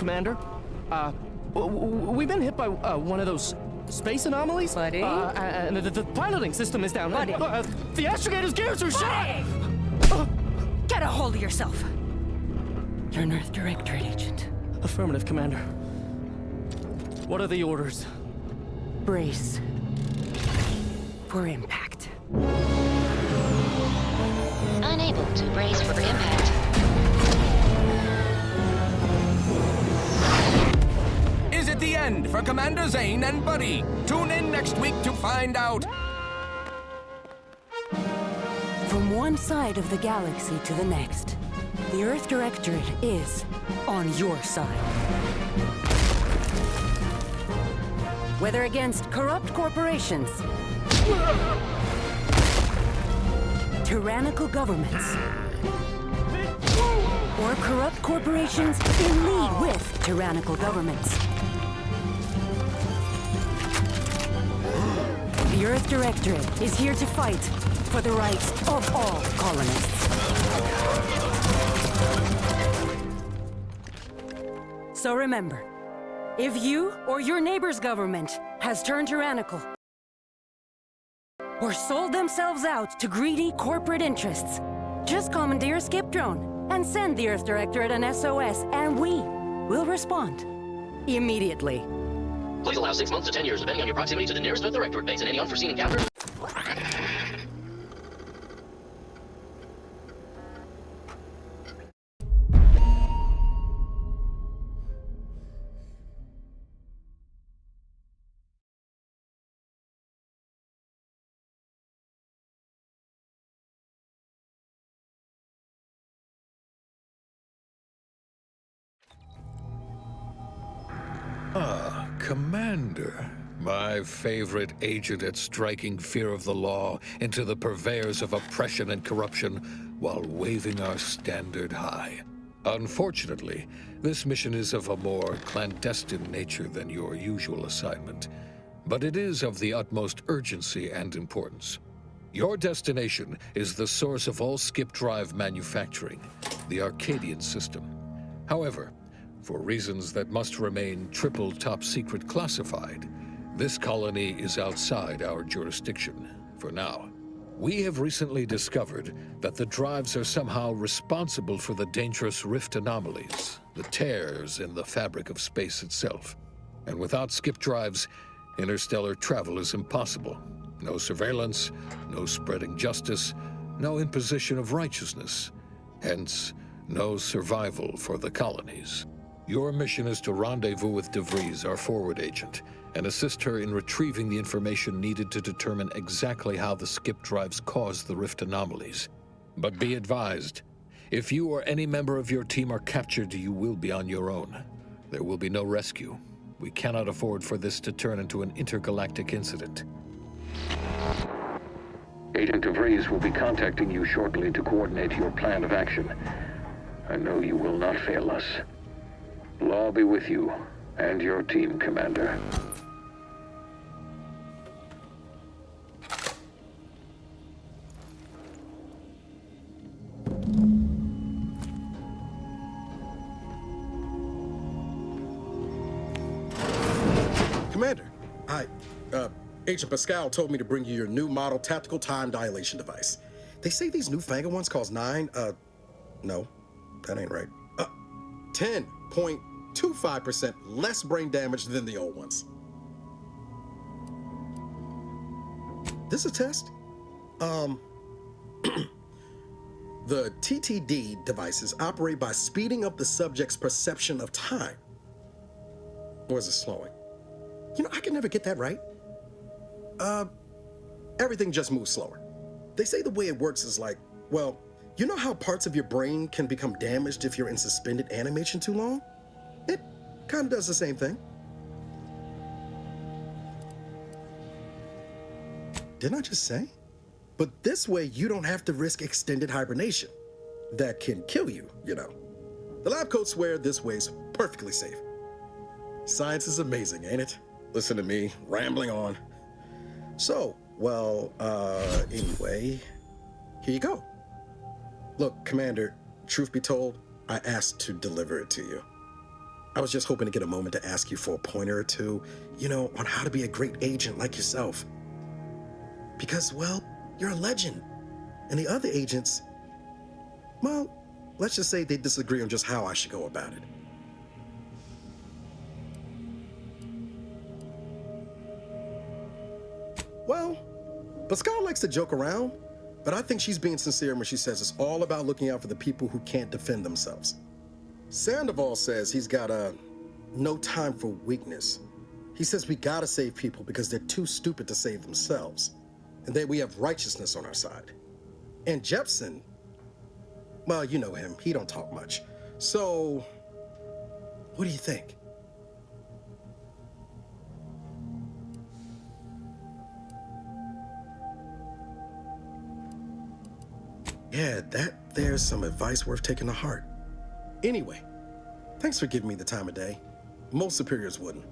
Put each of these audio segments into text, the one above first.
Commander. We've been hit by one of those space anomalies. Buddy? And the piloting system is down. Buddy? The astrogator's gears are shot! Get a hold of yourself! You're an Earth Directorate agent. Affirmative, Commander. What are the orders? Brace for impact. Unable to brace for impact. Is it the end for Commander Zane and Buddy? Tune in next week to find out. From one side of the galaxy to the next, the Earth Directorate is on your side. Whether against corrupt corporations, tyrannical governments, or corrupt corporations in league with tyrannical governments, the Earth Directorate is here to fight for the rights of all colonists. So remember, if you or your neighbor's government has turned tyrannical or sold themselves out to greedy corporate interests, just commandeer a skip drone and send the Earth Directorate an SOS, and we will respond immediately. Please allow 6 months to 10 years, depending on your proximity to the nearest Earth Directorate base and any unforeseen encounters. Commander, my favorite agent at striking fear of the law into the purveyors of oppression and corruption while waving our standard high. Unfortunately, this mission is of a more clandestine nature than your usual assignment, but it is of the utmost urgency and importance. Your destination is the source of all skip drive manufacturing, the Arcadian system. However, for reasons that must remain triple top secret classified, this colony is outside our jurisdiction for now. We have recently discovered that the drives are somehow responsible for the dangerous rift anomalies, the tears in the fabric of space itself. And without skip drives, interstellar travel is impossible. No surveillance, no spreading justice, no imposition of righteousness. Hence, no survival for the colonies. Your mission is to rendezvous with DeVries, our forward agent, and assist her in retrieving the information needed to determine exactly how the skip drives caused the rift anomalies. But be advised, if you or any member of your team are captured, you will be on your own. There will be no rescue. We cannot afford for this to turn into an intergalactic incident. Agent DeVries will be contacting you shortly to coordinate your plan of action. I know you will not fail us. Law be with you and your team, Commander. Commander, Agent Pascal told me to bring you your new model tactical time dilation device. They say these newfangled ones cause no, that ain't right. 10.25% less brain damage than the old ones. This is a test. The TTD devices operate by speeding up the subject's perception of time. Or is it slowing? You know, I can never get that right. Everything just moves slower. They say the way it works is like, well, you know how parts of your brain can become damaged if you're in suspended animation too long? It kind of does the same thing. Didn't I just say? But this way, you don't have to risk extended hibernation. That can kill you, you know. The lab coats swear this way's perfectly safe. Science is amazing, ain't it? Listen to me, rambling on. So, well, anyway, here you go. Look, Commander, truth be told, I asked to deliver it to you. I was just hoping to get a moment to ask you for a pointer or two, on how to be a great agent like yourself. Because, well, you're a legend. And the other agents, well, let's just say they disagree on just how I should go about it. Well, Pascal likes to joke around, but I think she's being sincere when she says it's all about looking out for the people who can't defend themselves. Sandoval says he's got no time for weakness. He says we gotta save people because they're too stupid to save themselves, and that we have righteousness on our side. And Jepson, well, you know him, he don't talk much. So, what do you think? Yeah, there's some advice worth taking to heart. Anyway, thanks for giving me the time of day. Most superiors wouldn't.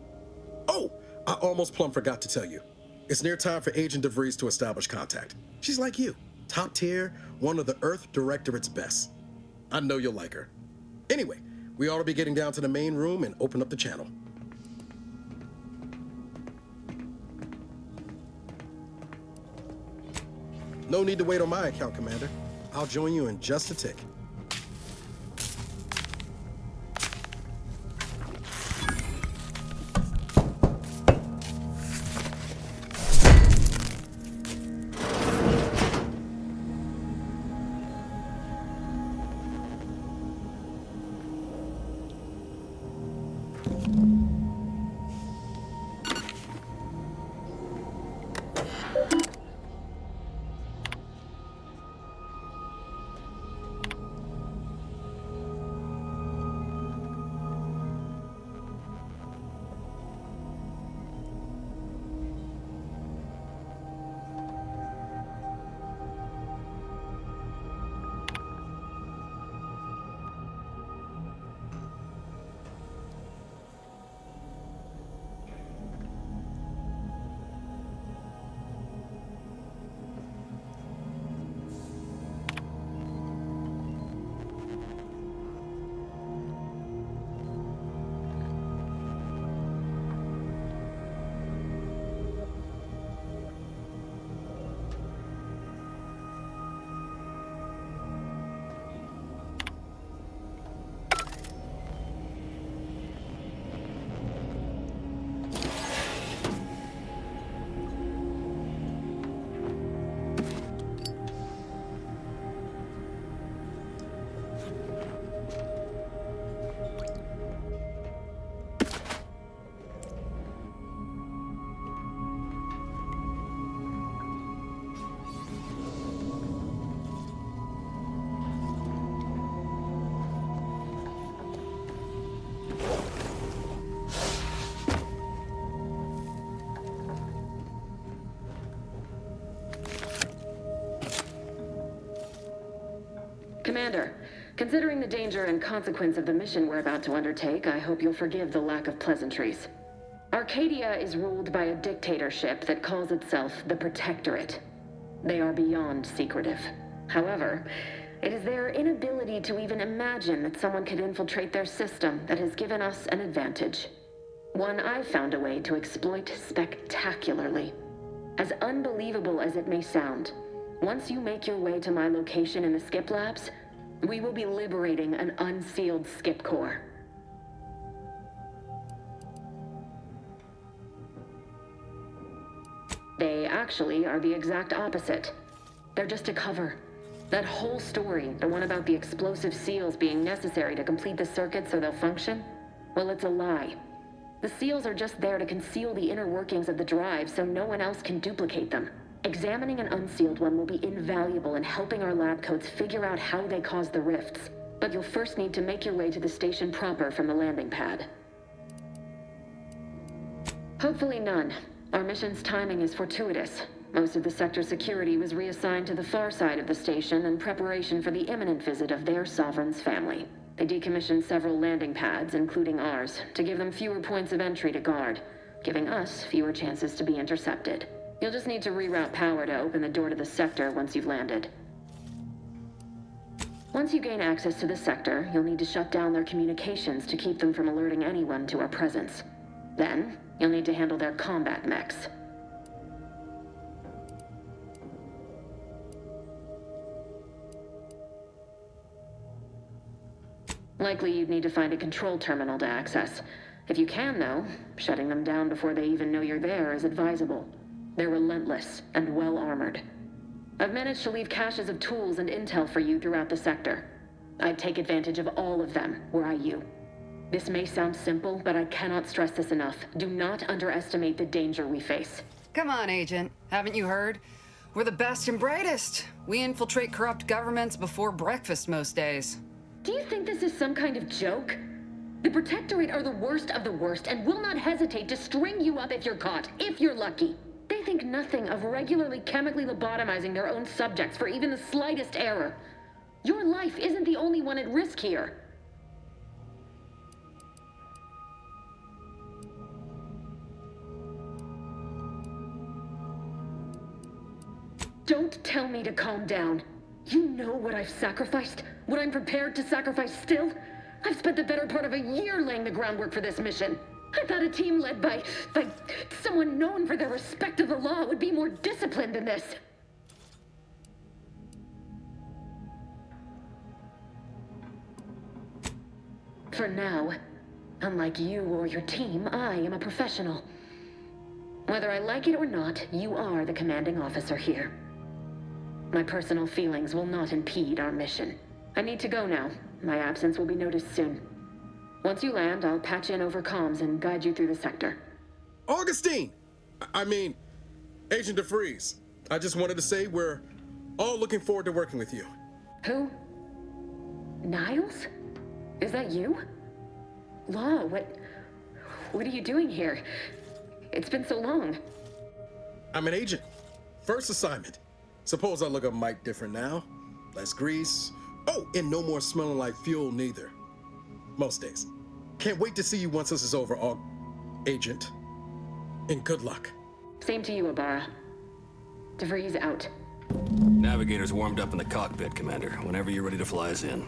Oh, I almost plumb forgot to tell you. It's near time for Agent DeVries to establish contact. She's like you, top tier, one of the Earth Directorate's best. I know you'll like her. Anyway, we ought to be getting down to the main room and open up the channel. No need to wait on my account, Commander. I'll join you in just a tick. Commander, considering the danger and consequence of the mission we're about to undertake, I hope you'll forgive the lack of pleasantries. Arcadia is ruled by a dictatorship that calls itself the Protectorate. They are beyond secretive. However, it is their inability to even imagine that someone could infiltrate their system that has given us an advantage. One I've found a way to exploit spectacularly. As unbelievable as it may sound, once you make your way to my location in the Skip Labs, we will be liberating an unsealed Skip Core. They actually are the exact opposite. They're just a cover. That whole story, the one about the explosive seals being necessary to complete the circuit so they'll function, well, it's a lie. The seals are just there to conceal the inner workings of the drive so no one else can duplicate them. Examining an unsealed one will be invaluable in helping our lab coats figure out how they cause the rifts. But you'll first need to make your way to the station proper from the landing pad. Hopefully none. Our mission's timing is fortuitous. Most of the sector security was reassigned to the far side of the station in preparation for the imminent visit of their sovereign's family. They decommissioned several landing pads, including ours, to give them fewer points of entry to guard, giving us fewer chances to be intercepted. You'll just need to reroute power to open the door to the sector once you've landed. Once you gain access to the sector, you'll need to shut down their communications to keep them from alerting anyone to our presence. Then, you'll need to handle their combat mechs. Likely you'd need to find a control terminal to access. If you can, though, shutting them down before they even know you're there is advisable. They're relentless and well-armored. I've managed to leave caches of tools and intel for you throughout the sector. I'd take advantage of all of them, were I you. This may sound simple, but I cannot stress this enough. Do not underestimate the danger we face. Come on, Agent. Haven't you heard? We're the best and brightest. We infiltrate corrupt governments before breakfast most days. Do you think this is some kind of joke? The Protectorate are the worst of the worst and will not hesitate to string you up if you're caught, if you're lucky. They think nothing of regularly chemically lobotomizing their own subjects for even the slightest error. Your life isn't the only one at risk here. Don't tell me to calm down. You know what I've sacrificed? What I'm prepared to sacrifice still? I've spent the better part of a year laying the groundwork for this mission. I thought a team led by someone known for their respect of the law would be more disciplined than this. For now, unlike you or your team, I am a professional. Whether I like it or not, you are the commanding officer here. My personal feelings will not impede our mission. I need to go now. My absence will be noticed soon. Once you land, I'll patch in over comms and guide you through the sector. Augustine! I mean, Agent DeFreeze. I just wanted to say we're all looking forward to working with you. Who? Niles? Is that you? Law, what are you doing here? It's been so long. I'm an agent. First assignment. Suppose I look a mite different now. Less grease. Oh, and no more smelling like fuel neither. Most days. Can't wait to see you once this is over, Agent. And good luck. Same to you, Ibarra. DeFreeze out. Navigator's warmed up in the cockpit, Commander. Whenever you're ready to fly us in.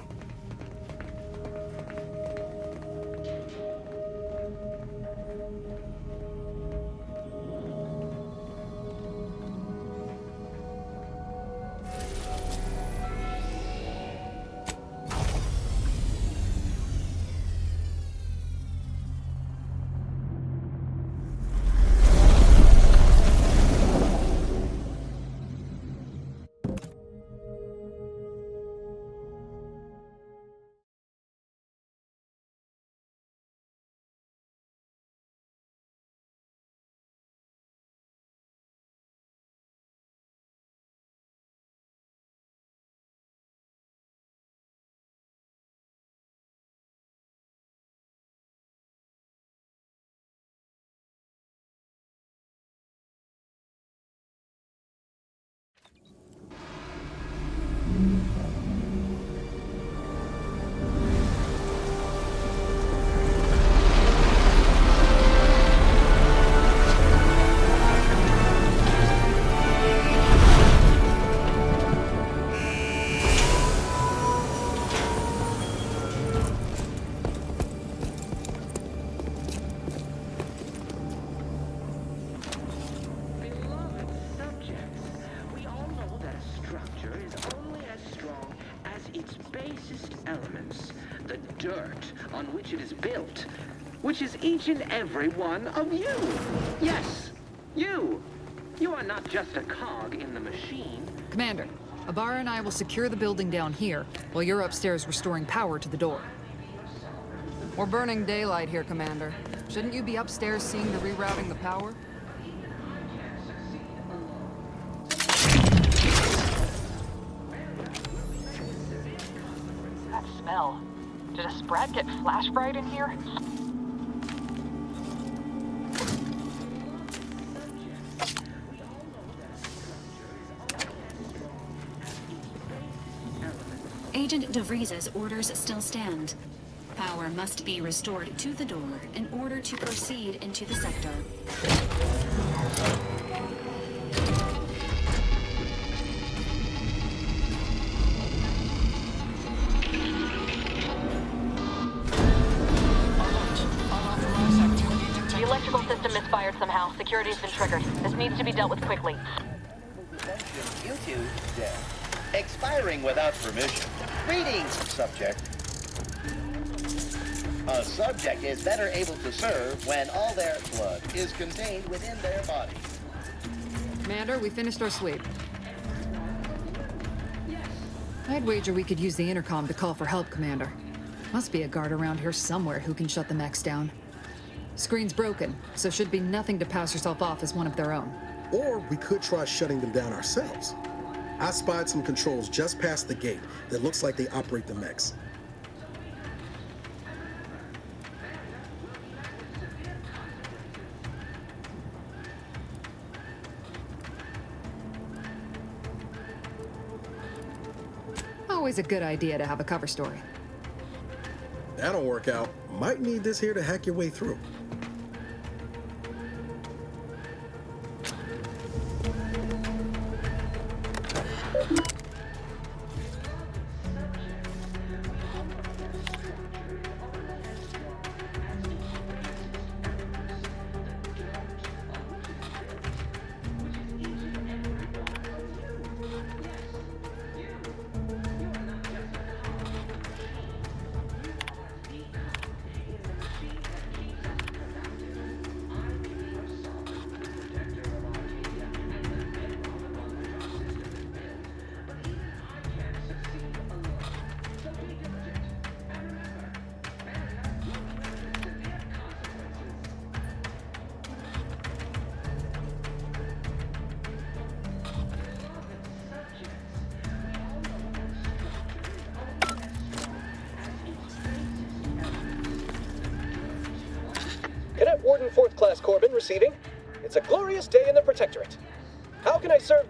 Which is each and every one of you. Yes, you. You are not just a cog in the machine. Commander, Ibarra and I will secure the building down here, while you're upstairs restoring power to the door. We're burning daylight here, Commander. Shouldn't you be upstairs seeing the rerouting the power? That smell. Did a Sprat get flash fried in here? Agent DeVries's orders still stand. Power must be restored to the door in order to proceed into the sector. misfired somehow. Security's been triggered. This needs to be dealt with quickly. YouTube dead. Expiring without permission. Greetings, subject. A subject is better able to serve when all their blood is contained within their body. Commander, we finished our sweep. I'd wager we could use the intercom to call for help, Commander. Must be a guard around here somewhere who can shut the mechs down. Screen's broken, so should be nothing to pass yourself off as one of their own. Or we could try shutting them down ourselves. I spied some controls just past the gate that looks like they operate the mechs. Always a good idea to have a cover story. That'll work out. Might need this here to hack your way through. Cadet Warden 4th Class Corbin receiving. It's a glorious day in the Protectorate. How can I serve?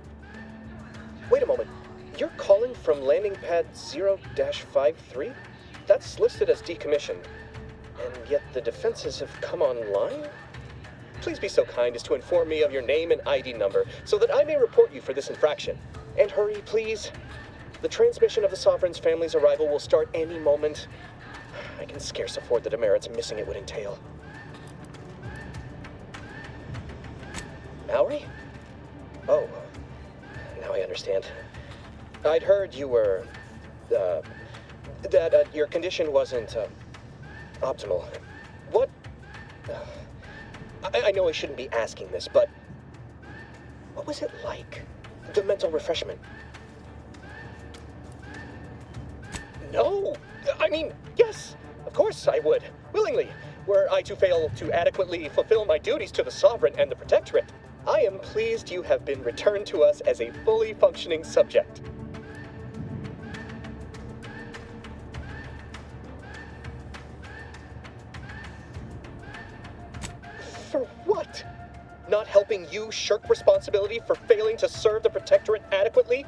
Wait a moment. You're calling from landing pad 0-53? That's listed as decommissioned. And yet the defenses have come online? Please be so kind as to inform me of your name and ID number so that I may report you for this infraction. And hurry, please. The transmission of the Sovereign's family's arrival will start any moment. I can scarce afford the demerits missing it would entail. Mallory? Oh, now I understand. I'd heard you were, that your condition wasn't, optimal. What? I know I shouldn't be asking this, but what was it like? The mental refreshment? No! I mean, yes! Of course I would. Willingly. Were I to fail to adequately fulfill my duties to the Sovereign and the Protectorate, I am pleased you have been returned to us as a fully functioning subject. For what? Not helping you shirk responsibility for failing to serve the Protectorate adequately?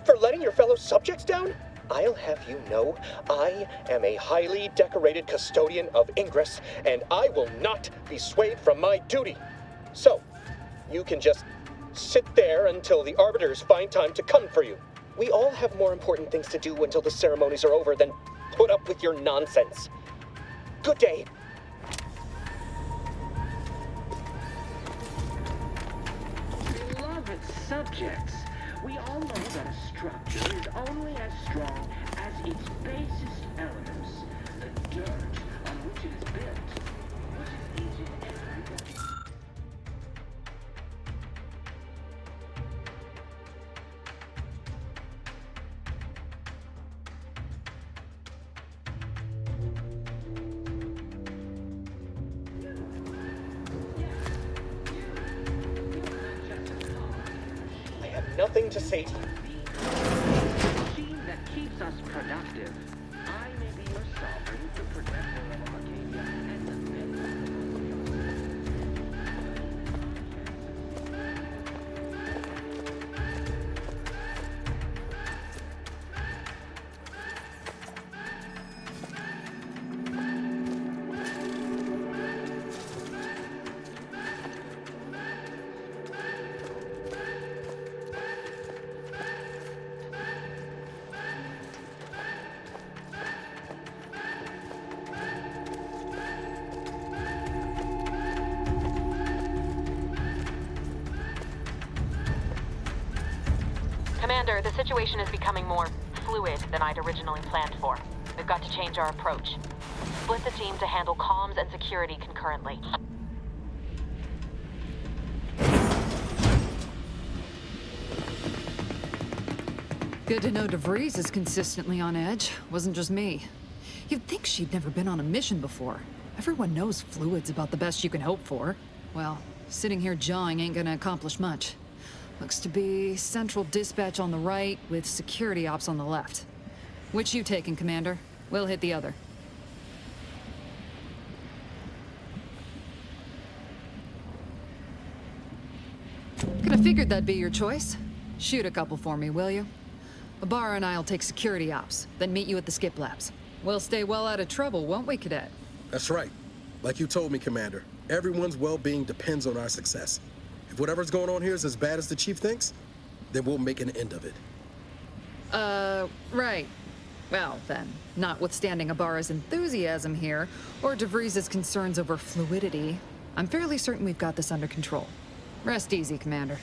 For letting your fellow subjects down? I'll have you know, I am a highly decorated custodian of Ingress, and I will not be swayed from my duty. So, you can just sit there until the Arbiters find time to come for you. We all have more important things to do until the ceremonies are over than put up with your nonsense. Good day. Beloved subjects, we all know that a structure is only as strong as its basest elements, the dirt on which it is built, which is each and every one. Nothing to say to you. The machine that keeps us productive. I may be your sovereign, the protector of Arcadia, and the Commander, the situation is becoming more fluid than I'd originally planned for. We've got to change our approach. Split the team to handle comms and security concurrently. Good to know DeVries is consistently on edge. Wasn't just me. You'd think she'd never been on a mission before. Everyone knows fluid's about the best you can hope for. Well, sitting here jawing ain't gonna accomplish much. Looks to be central dispatch on the right with security ops on the left. Which you taking, Commander? We'll hit the other. Could have figured that'd be your choice. Shoot a couple for me, will you? Ibarra and I'll take security ops, then meet you at the skip labs. We'll stay well out of trouble, won't we, Cadet? That's right. Like you told me, Commander, everyone's well-being depends on our success. If whatever's going on here is as bad as the Chief thinks, then we'll make an end of it. Right. Well, then, notwithstanding Ibarra's enthusiasm here, or DeVries' concerns over fluidity, I'm fairly certain we've got this under control. Rest easy, Commander.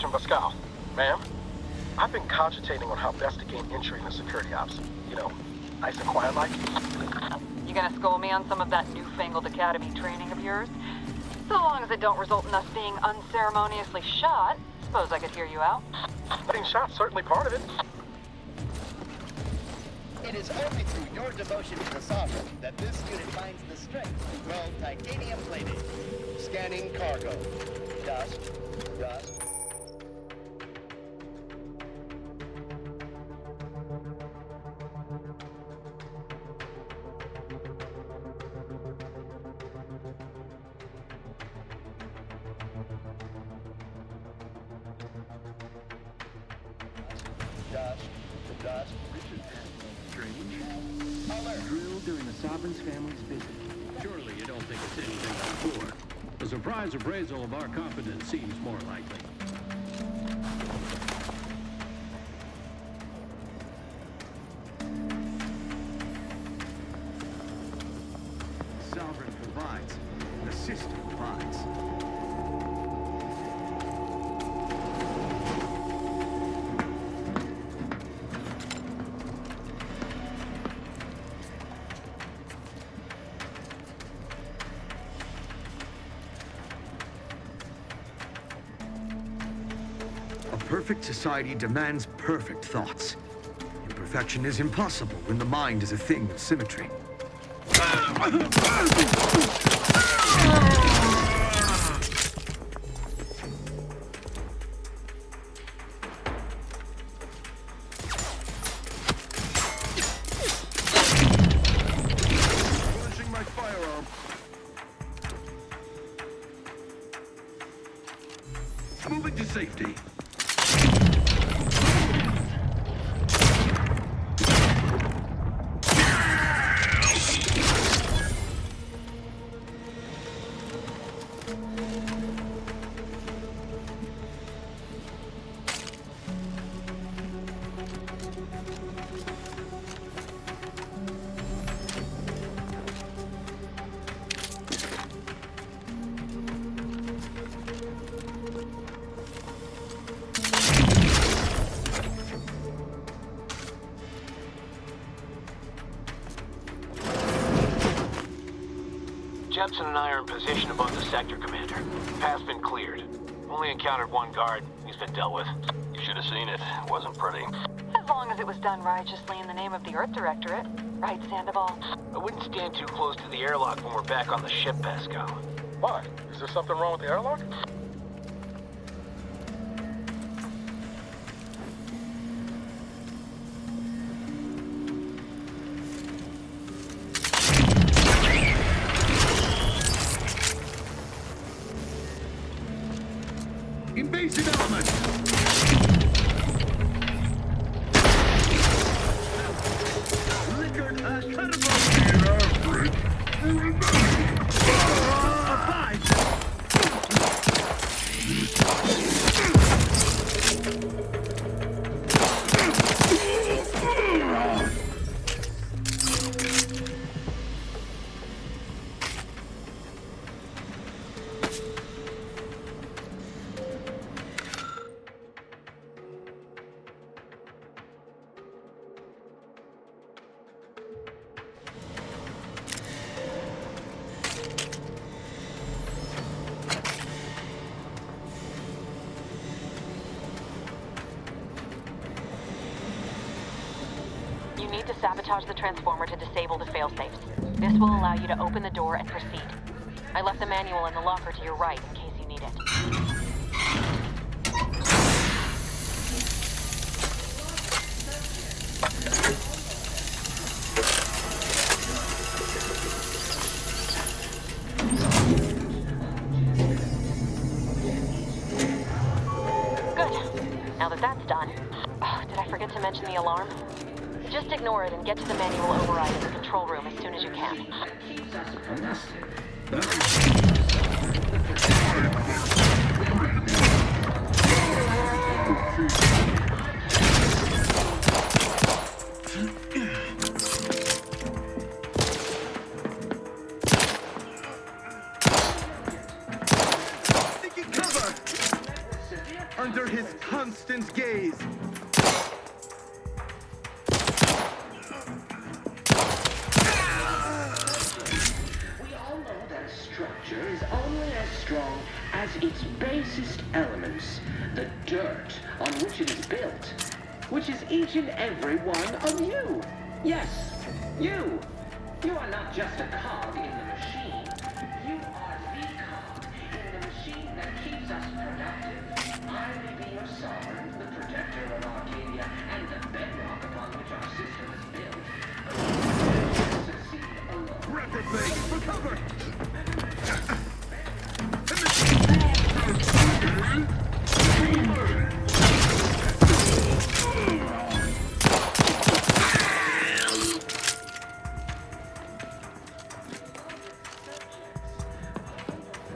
Pascal, ma'am, I've been cogitating on how best to gain entry in the security ops. You know, nice and quiet like. You gonna school me on some of that newfangled academy training of yours? So long as it don't result in us being unceremoniously shot, suppose I could hear you out. Getting shot's certainly part of it. It is only through your devotion to the Sovereign that this unit finds the strength to grow titanium plating. Scanning cargo. Dust. Dust. Dust. Strange. Drilled during the Sovereign's family's visit. Surely you don't think it's anything untoward. The surprise appraisal of our confidence seems more likely. The Sovereign provides. The system provides. Perfect society demands perfect thoughts. Imperfection is impossible when the mind is a thing of symmetry. Finishing my firearm. Moving to safety. Jepson and I are in position above the sector, Commander. Path's been cleared. Only encountered one guard. He's been dealt with. You should have seen it. It wasn't pretty. As long as it was done righteously in the name of the Earth Directorate. Right, Sandoval? I wouldn't stand too close to the airlock when we're back on the ship, Pascal. Why? Is there something wrong with the airlock? Invasive element! Liquored as credible. You need to sabotage the transformer to disable the failsafes. This will allow you to open the door and proceed. I left the manual in the locker to your right in case you need it. Now that that's done, did I forget to mention the alarm? Just ignore it and get to the manual override in the control room as soon as you can. Taking cover! Under his constant gaze. Structure is only as strong as its basest elements, the dirt on which it is built, which is each and every one of you. Yes, you. You are not just a cog in the machine. You are the cog in the machine that keeps us productive. I may be your sovereign, the protector of Arcadia, and the bedrock upon which our system is built. But you can't succeed alone. Rapidly! Recover!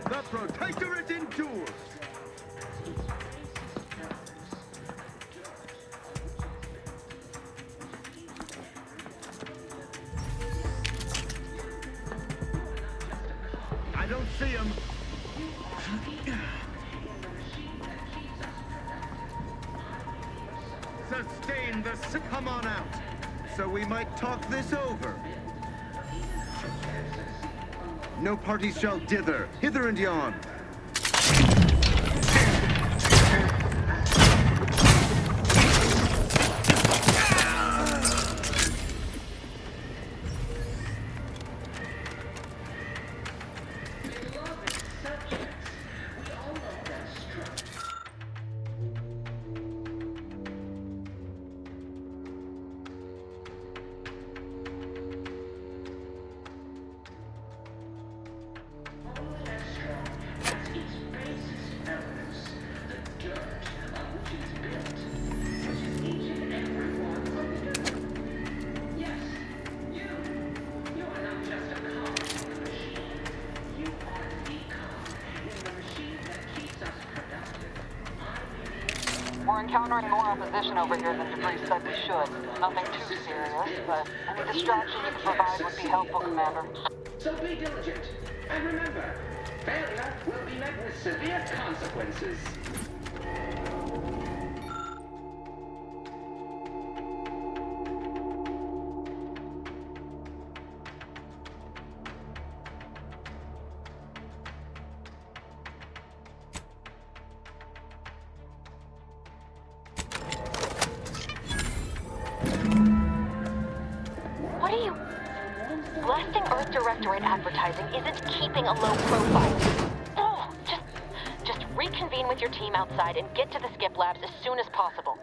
The Protectorate endures! I don't see him. Sustain the... Come on out, so we might talk this over. No parties shall dither, hither and yon. We're encountering more opposition over here than Debris said we should. Nothing too serious, but any distraction you can provide would be helpful, Commander. So be diligent. And remember, failure will be met with severe consequences. Blasting Earth Directorate advertising isn't keeping a low profile. Oh, just reconvene with your team outside and get to the skip labs as soon as possible.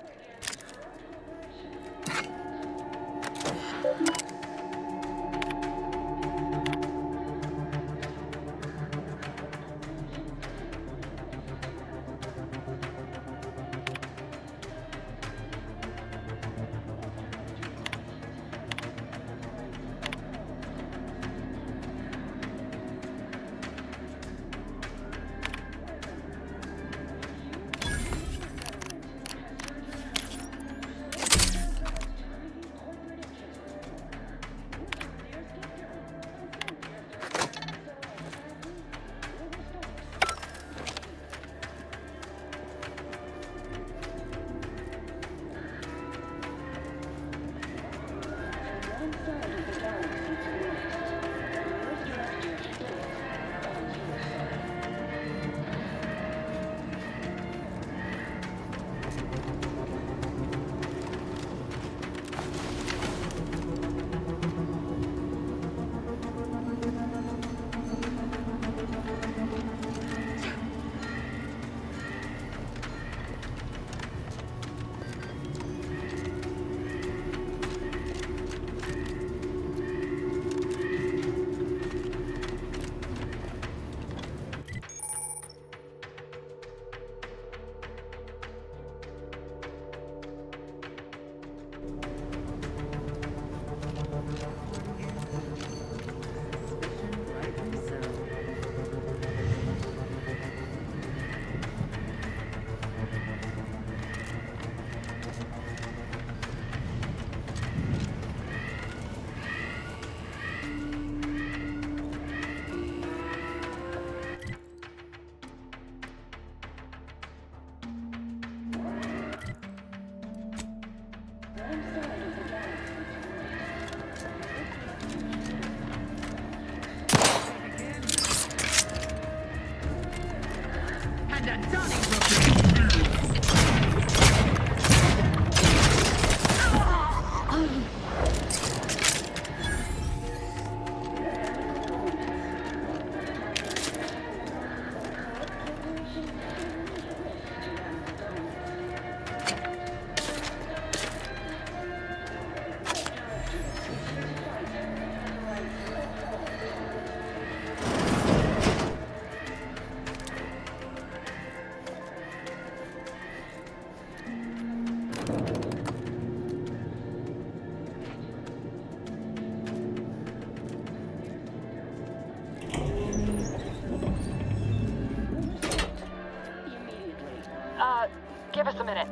Give us a minute.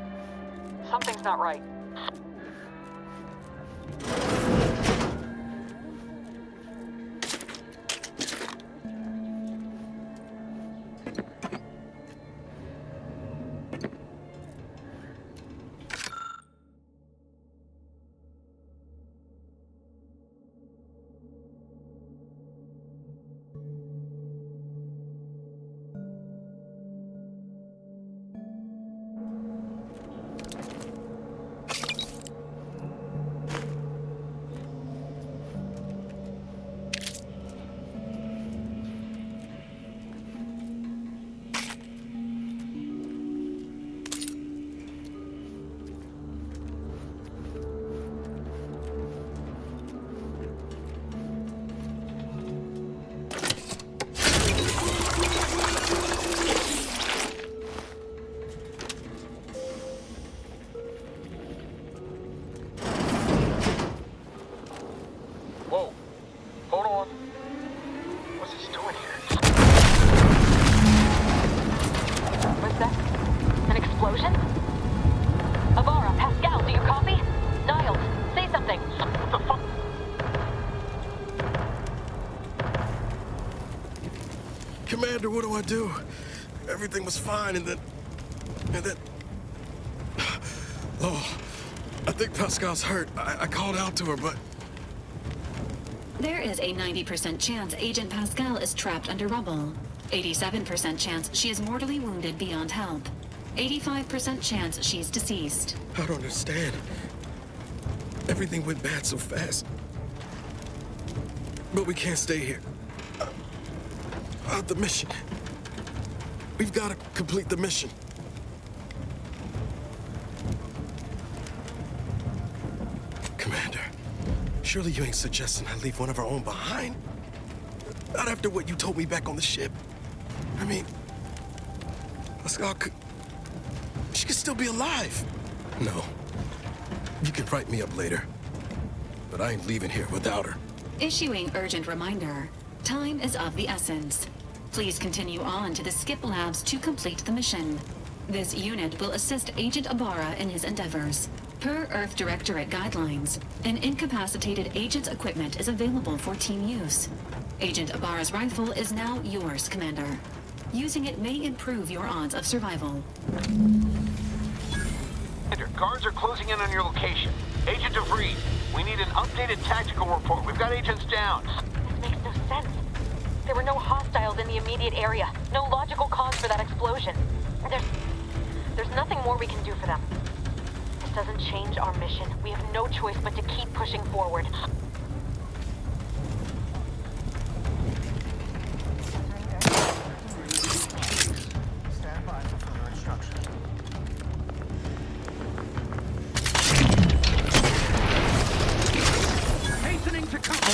Something's not right. Commander, what do I do? Everything was fine, and then... Oh, I think Pascal's hurt. I called out to her, but... There is a 90% chance Agent Pascal is trapped under rubble. 87% chance she is mortally wounded beyond help. 85% chance she's deceased. I don't understand. Everything went bad so fast. But we can't stay here. The mission. We've got to complete the mission. Commander, surely you ain't suggesting I leave one of our own behind? Not after what you told me back on the ship. I mean, Pascal she could still be alive. No. You can write me up later. But I ain't leaving here without her. Issuing urgent reminder. Time is of the essence. Please continue on to the Skip Labs to complete the mission. This unit will assist Agent Ibarra in his endeavors. Per Earth Directorate guidelines, an incapacitated agent's equipment is available for team use. Agent Ibarra's rifle is now yours, Commander. Using it may improve your odds of survival. Commander, guards are closing in on your location. Agent DeVries, we need an updated tactical report. We've got agents down. This makes no sense. There were no hostiles in the immediate area. No logical cause for that explosion. There's nothing more we can do for them. This doesn't change our mission. We have no choice but to keep pushing forward. Stand by for further instructions. Hastening to cover.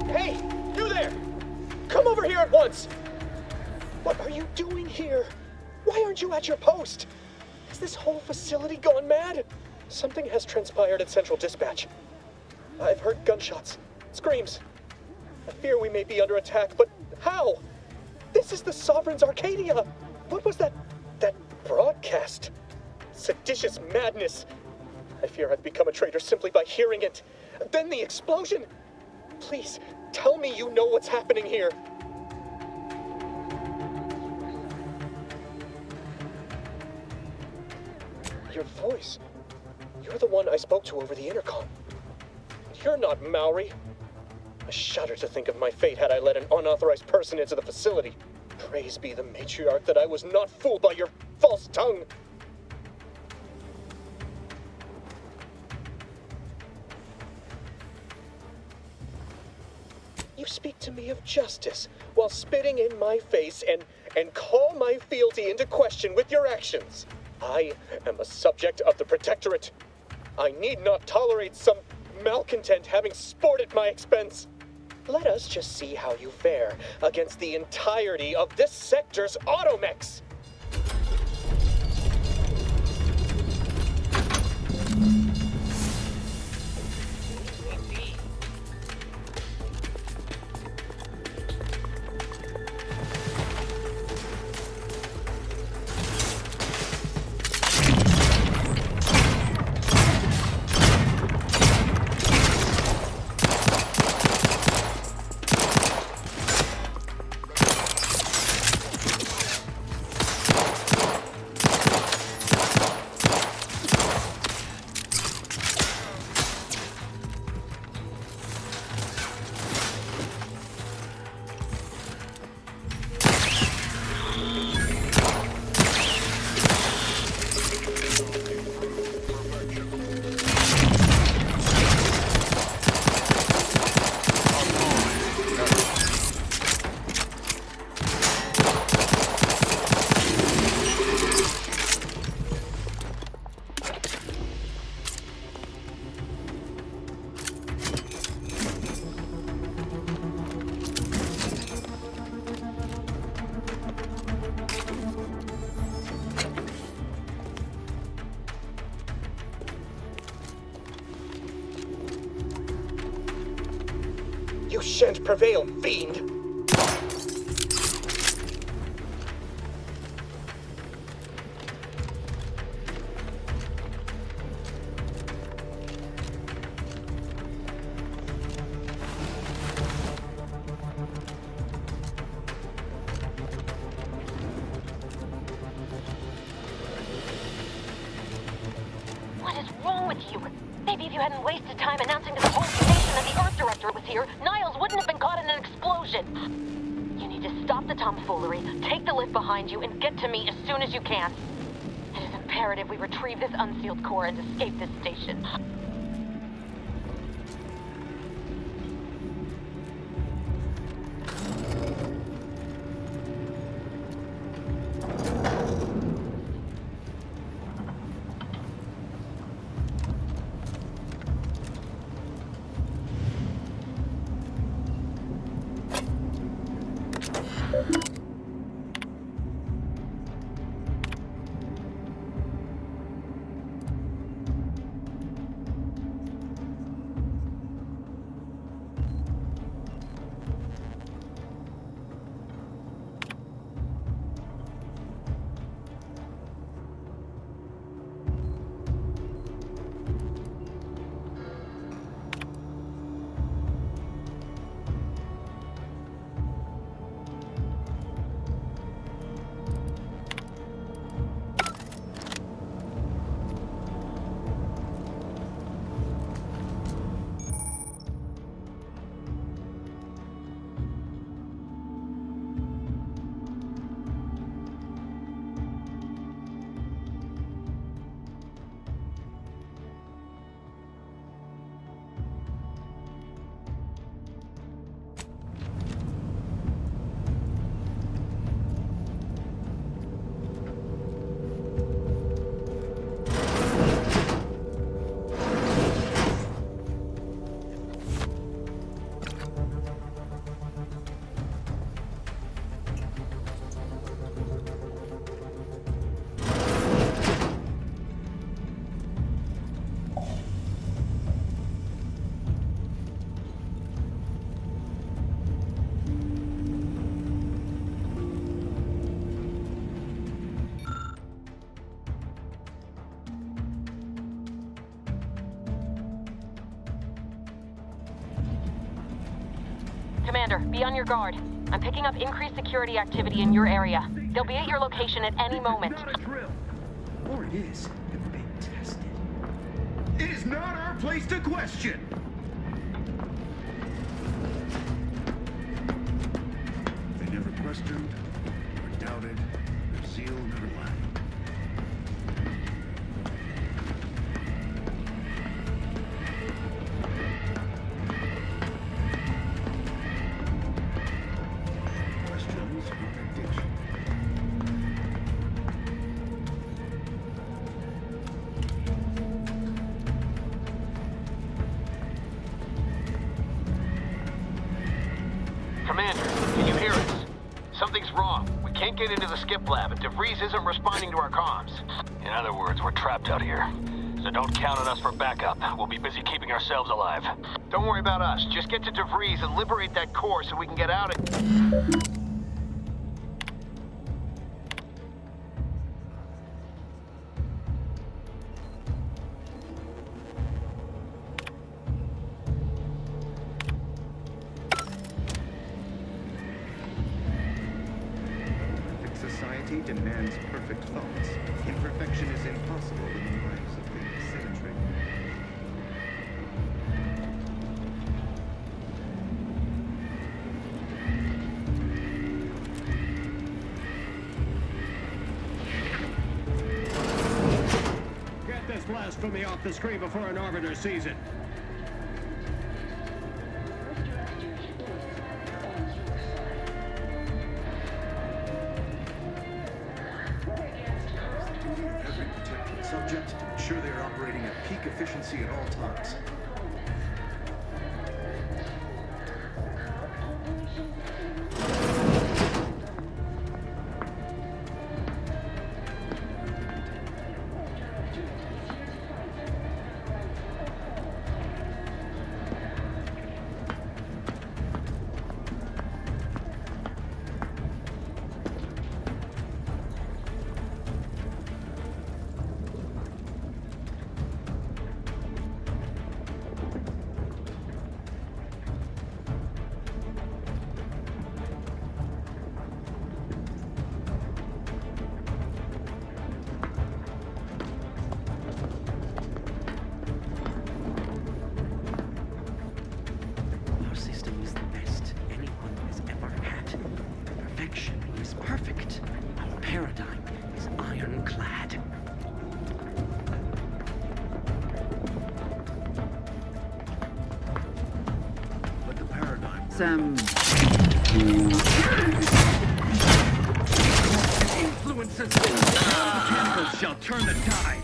Hey, you there! Come over here at once! What are you doing here? Why aren't you at your post? Has this whole facility gone mad? Something has transpired at Central Dispatch. I've heard gunshots, screams. I fear we may be under attack, but how? This is the Sovereign's Arcadia! What was that broadcast? Seditious madness! I fear I've become a traitor simply by hearing it. Then the explosion! Please, tell me you know what's happening here. Your voice. You're the one I spoke to over the intercom. You're not Maori. I shudder to think of my fate had I let an unauthorized person into the facility. Praise be the matriarch that I was not fooled by your false tongue. You speak to me of justice while spitting in my face and call my fealty into question with your actions. I am a subject of the Protectorate. I need not tolerate some malcontent having sport at my expense. Let us just see how you fare against the entirety of this sector's automechs. You shan't prevail, fiend! What is wrong with you? Maybe if you hadn't wasted time announcing to the whole station that the Earth Director was here, Niles wouldn't have been caught in an explosion. You need to stop the tomfoolery, take the lift behind you, and get to me as soon as you can. It is imperative we retrieve this unsealed core and escape this station. Commander, be on your guard. I'm picking up increased security activity in your area. They'll be at your location at any moment. It's not a drill. Or it is, if being tested. It is not our place to question! They never questioned, still never lie. Questions on addiction. Commander, can you hear us? Something's wrong. We can't get into the skip lab, and DeVries isn't responding to our comms. In other words, we're trapped out here. So don't count on us for backup. We'll be busy keeping ourselves alive. Don't worry about us. Just get to DeVries and liberate that core so we can get out of... Society demands perfect thoughts. Imperfection is impossible in the lives of the eccentric. Get this blast from me off the screen before an arbiter sees it. Subject to ensure they are operating at peak efficiency at all times. Influences the shall turn the tide.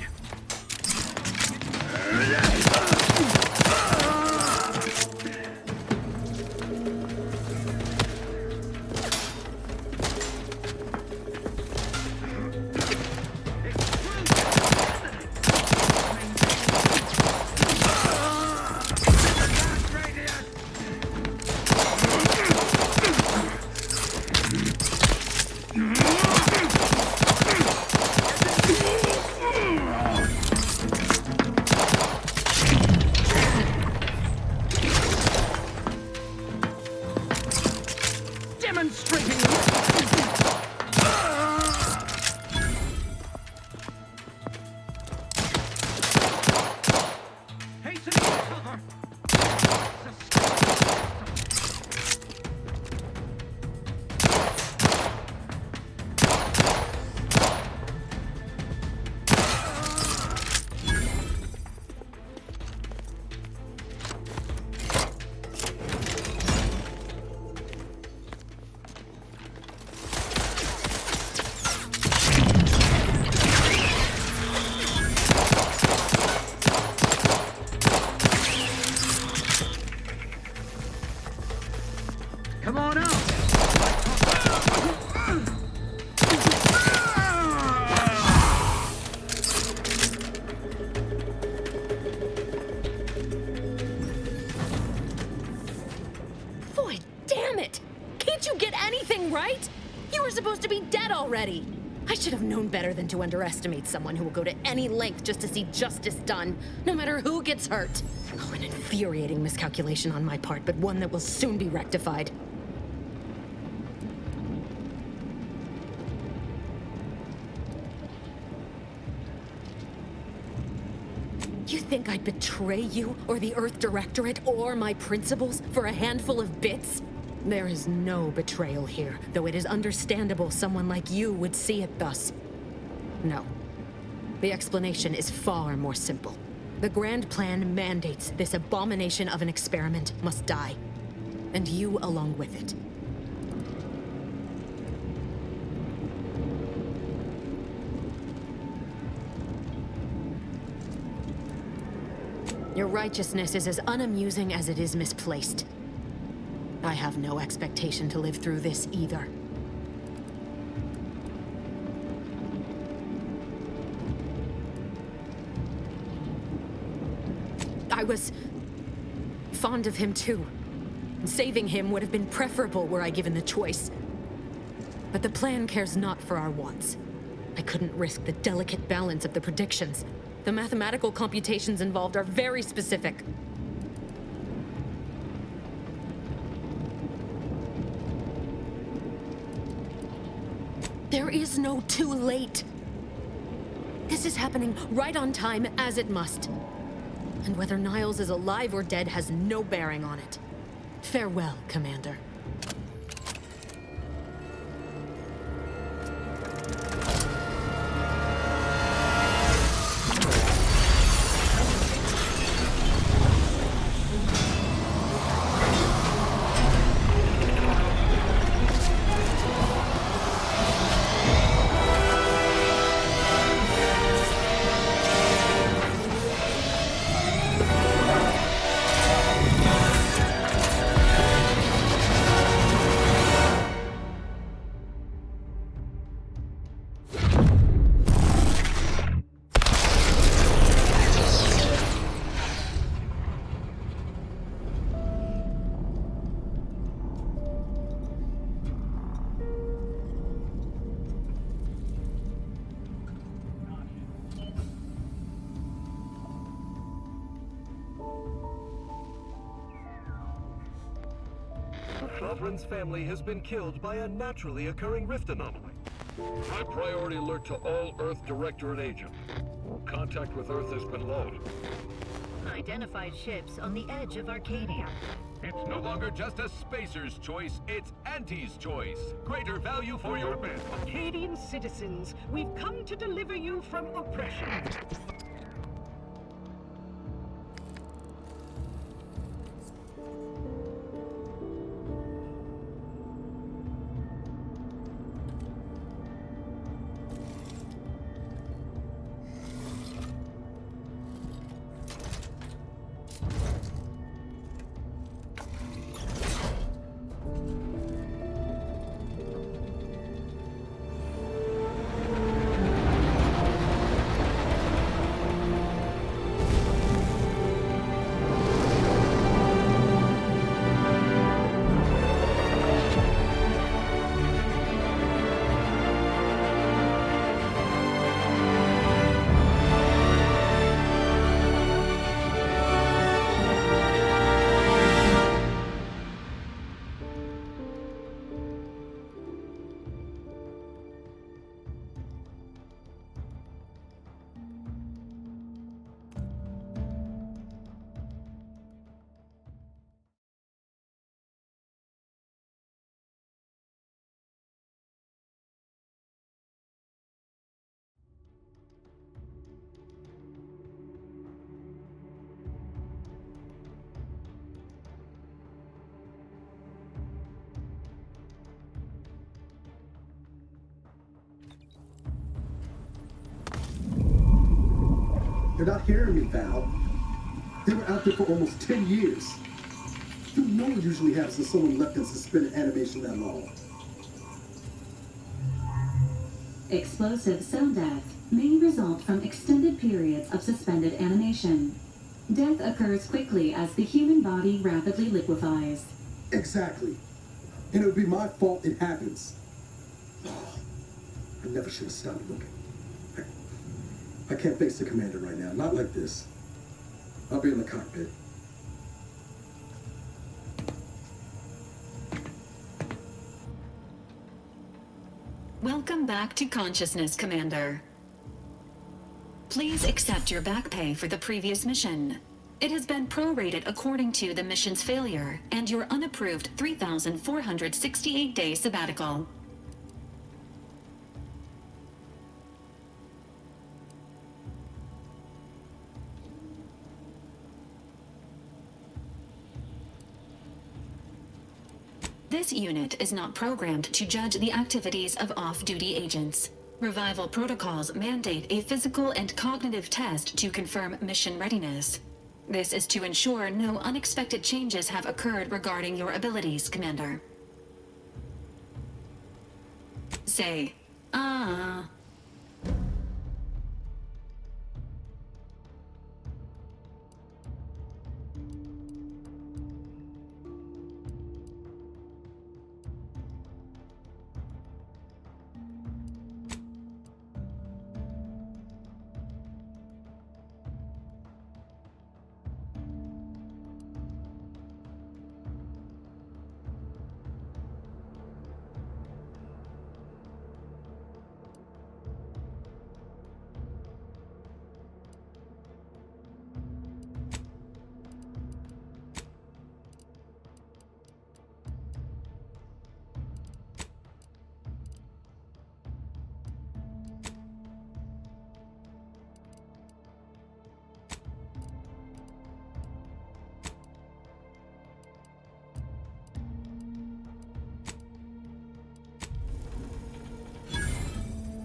Already. I should have known better than to underestimate someone who will go to any length just to see justice done, no matter who gets hurt. Oh, an infuriating miscalculation on my part, but one that will soon be rectified. You think I'd betray you, or the Earth Directorate, or my principals for a handful of bits? There is no betrayal here, though it is understandable someone like you would see it thus. No. The explanation is far more simple. The grand plan mandates this abomination of an experiment must die, and you along with it. Your righteousness is as unamusing as it is misplaced. I have no expectation to live through this either. I was fond of him too. Saving him would have been preferable were I given the choice. But the plan cares not for our wants. I couldn't risk the delicate balance of the predictions. The mathematical computations involved are very specific. There is no too late. This is happening right on time, as it must. And whether Niles is alive or dead has no bearing on it. Farewell, Commander. Sovereign's family has been killed by a naturally occurring rift anomaly. High priority alert to all Earth Directorate agents. Contact with Earth has been low. Identified ships on the edge of Arcadia. It's no longer just a spacer's choice, it's Auntie's choice. Greater value for your bid. Arcadian citizens, we've come to deliver you from oppression. They're not hearing me, Val. They were out there for almost 10 years. No one usually has someone left in suspended animation that long. Explosive cell death may result from extended periods of suspended animation. Death occurs quickly as the human body rapidly liquefies. Exactly. And it would be my fault it happens. Oh, I never should have stopped looking. I can't face the commander right now. Not like this. I'll be in the cockpit. Welcome back to consciousness, Commander. Please accept your back pay for the previous mission. It has been prorated according to the mission's failure and your unapproved 3,468-day sabbatical. This unit is not programmed to judge the activities of off-duty agents. Revival protocols mandate a physical and cognitive test to confirm mission readiness. This is to ensure no unexpected changes have occurred regarding your abilities, Commander. Say, ah.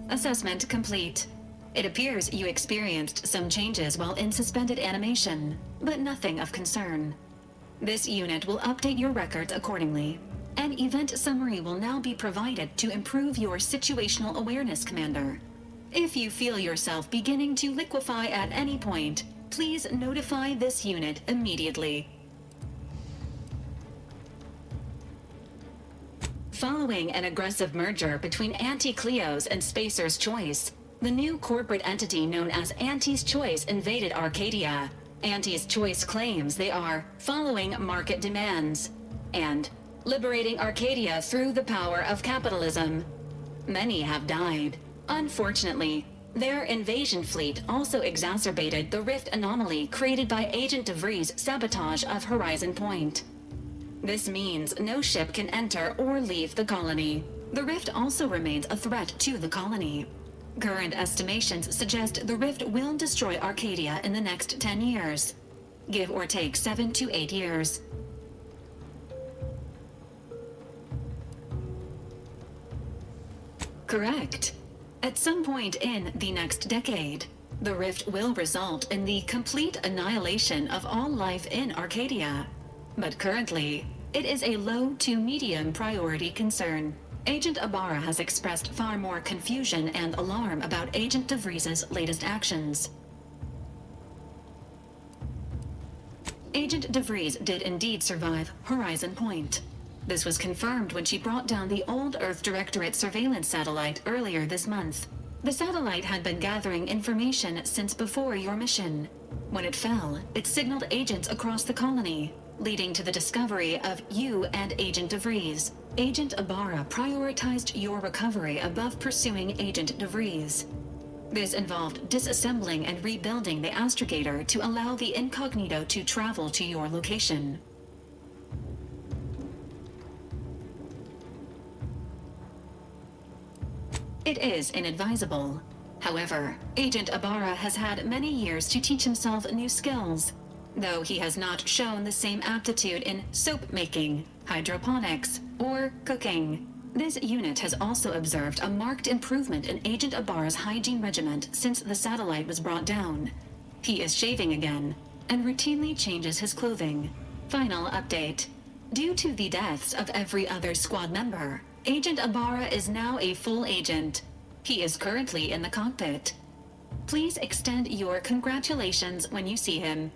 Assessment complete. It appears you experienced some changes while in suspended animation, but nothing of concern. This unit will update your records accordingly. An event summary will now be provided to improve your situational awareness, Commander. If you feel yourself beginning to liquefy at any point, please notify this unit immediately. Following an aggressive merger between Anti-Cleos and Spacer's Choice, the new corporate entity known as Anti's Choice invaded Arcadia. Anti's Choice claims they are following market demands and liberating Arcadia through the power of capitalism. Many have died. Unfortunately, their invasion fleet also exacerbated the rift anomaly created by Agent DeVries' sabotage of Horizon Point. This means no ship can enter or leave the colony. The rift also remains a threat to the colony. Current estimations suggest the rift will destroy Arcadia in the next 10 years. Give or take 7 to 8 years. Correct. At some point in the next decade, the rift will result in the complete annihilation of all life in Arcadia. But currently, it is a low to medium priority concern. Agent Ibarra has expressed far more confusion and alarm about Agent DeVries' latest actions. Agent DeVries did indeed survive Horizon Point. This was confirmed when she brought down the old Earth Directorate surveillance satellite earlier this month. The satellite had been gathering information since before your mission. When it fell, it signaled agents across the colony, leading to the discovery of you and Agent DeVries. Agent Ibarra prioritized your recovery above pursuing Agent DeVries. This involved disassembling and rebuilding the astrogator to allow the incognito to travel to your location. It is inadvisable. However, Agent Ibarra has had many years to teach himself new skills, though he has not shown the same aptitude in soap making, hydroponics, or cooking. This unit has also observed a marked improvement in Agent Ibarra's hygiene regimen since the satellite was brought down. He is shaving again, and routinely changes his clothing. Final update. Due to the deaths of every other squad member, Agent Ibarra is now a full agent. He is currently in the cockpit. Please extend your congratulations when you see him.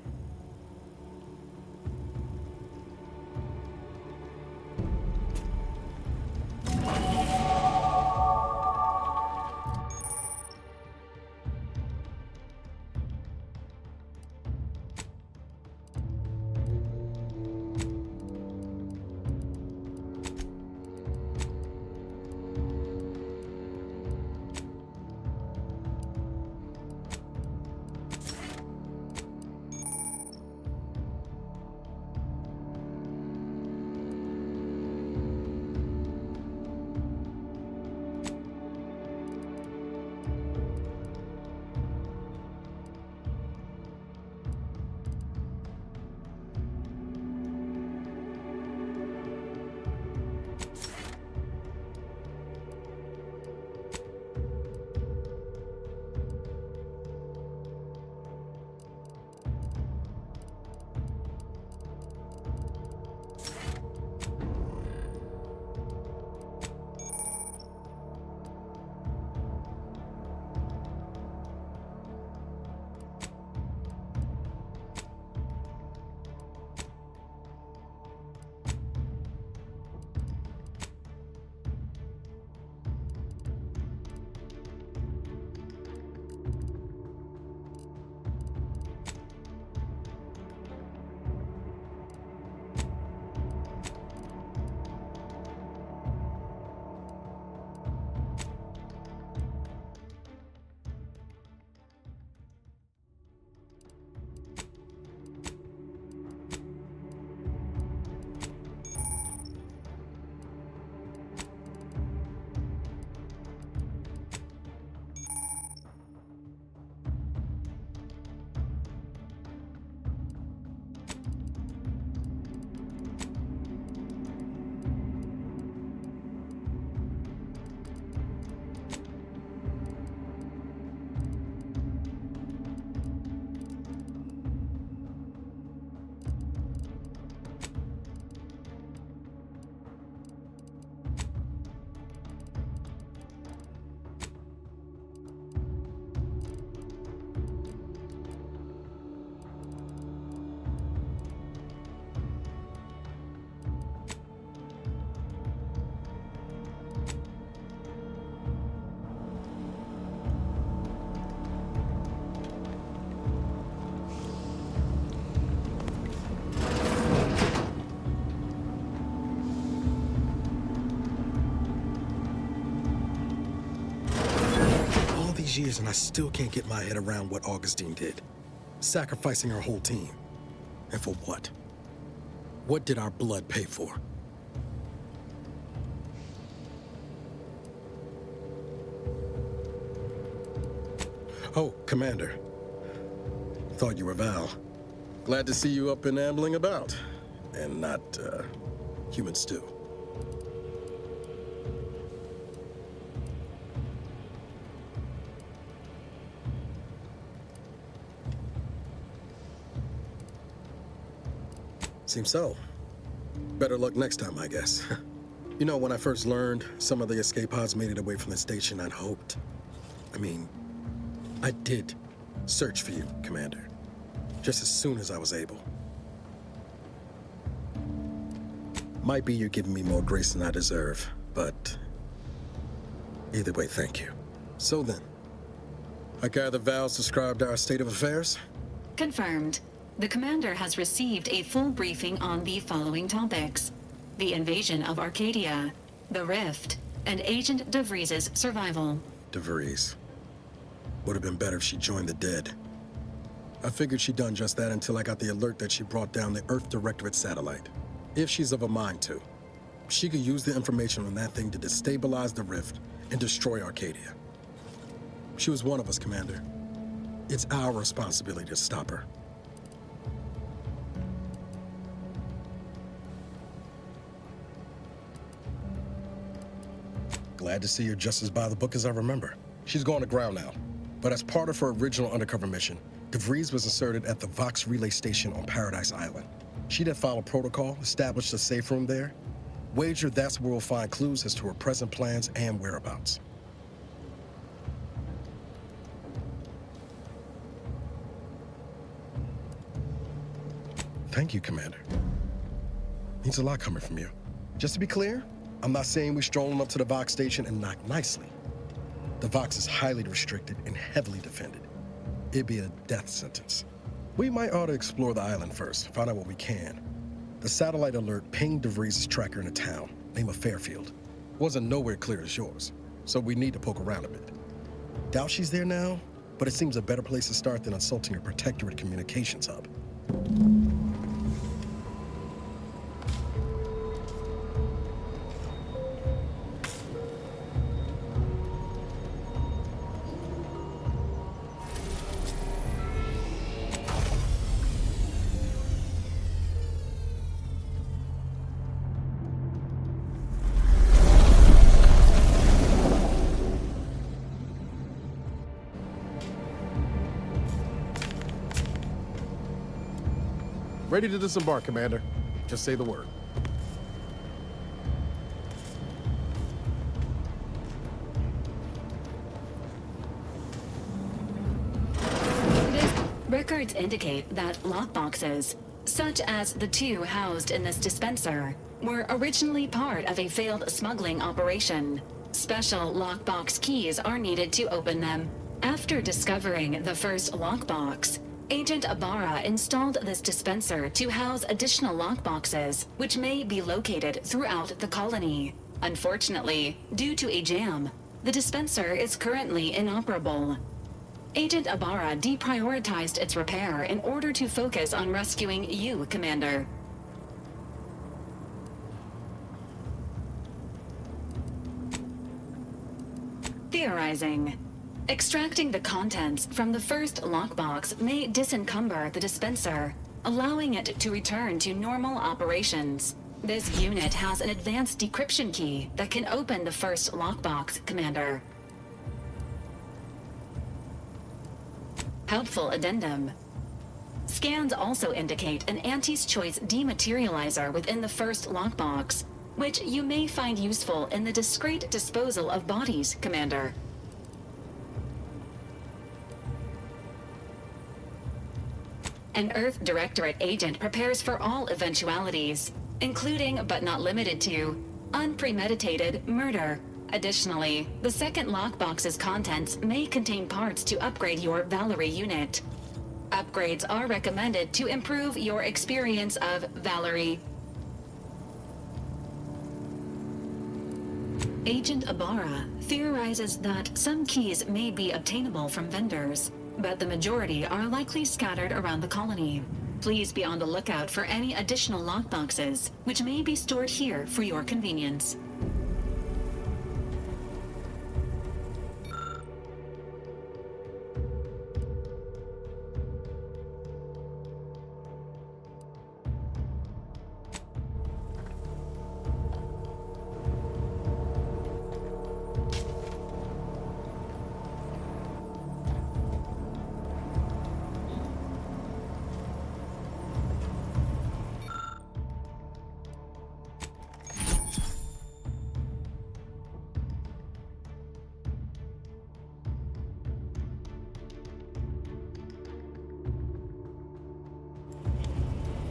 these years and I still can't get my head around what Augustine did. Sacrificing our whole team. And for what? What did our blood pay for? Oh, Commander. Thought you were Val. Glad to see you up and ambling about. And not, human stew. Seems so. Better luck next time, I guess. You know, when I first learned some of the escape pods made it away from the station, I'd hoped. I did search for you, Commander. Just as soon as I was able. Might be you're giving me more grace than I deserve, but either way, thank you. So then, I gather Val's described our state of affairs? Confirmed. The commander has received a full briefing on the following topics: the invasion of Arcadia, the Rift, and Agent de Vries's survival. De Vries. Would have been better if she joined the dead. I figured she'd done just that until I got the alert that she brought down the Earth Directorate satellite. If she's of a mind to, she could use the information on that thing to destabilize the Rift and destroy Arcadia. She was one of us, Commander. It's our responsibility to stop her. Glad to see you're just as by the book as I remember. She's going to ground now. But as part of her original undercover mission, de Vries was inserted at the Vox Relay Station on Paradise Island. She'd have followed protocol, established a safe room there. Wager that's where we'll find clues as to her present plans and whereabouts. Thank you, Commander. Means a lot coming from you. Just to be clear, I'm not saying we're strolling up to the Vox station and knock nicely. The Vox is highly restricted and heavily defended. It'd be a death sentence. We might ought to explore the island first, find out what we can. The satellite alert pinged de Vries' tracker in a town, name of Fairfield. Wasn't nowhere clear as yours, so we need to poke around a bit. Doubt she's there now, but it seems a better place to start than insulting her protectorate communications hub. Ready to disembark, Commander. Just say the word. Records indicate that lockboxes, such as the two housed in this dispenser, were originally part of a failed smuggling operation. Special lockbox keys are needed to open them. After discovering the first lockbox, Agent Ibarra installed this dispenser to house additional lockboxes, which may be located throughout the colony. Unfortunately, due to a jam, the dispenser is currently inoperable. Agent Ibarra deprioritized its repair in order to focus on rescuing you, Commander. Theorizing. Extracting the contents from the first lockbox may disencumber the dispenser, allowing it to return to normal operations. This unit has an advanced decryption key that can open the first lockbox, Commander. Helpful addendum. Scans also indicate an Anti's Choice dematerializer within the first lockbox, which you may find useful in the discreet disposal of bodies, Commander. An Earth Directorate agent prepares for all eventualities, including but not limited to unpremeditated murder. Additionally, the second lockbox's contents may contain parts to upgrade your Valerie unit. Upgrades are recommended to improve your experience of Valerie. Agent Ibarra theorizes that some keys may be obtainable from vendors, but the majority are likely scattered around the colony. Please be on the lookout for any additional lockboxes, which may be stored here for your convenience.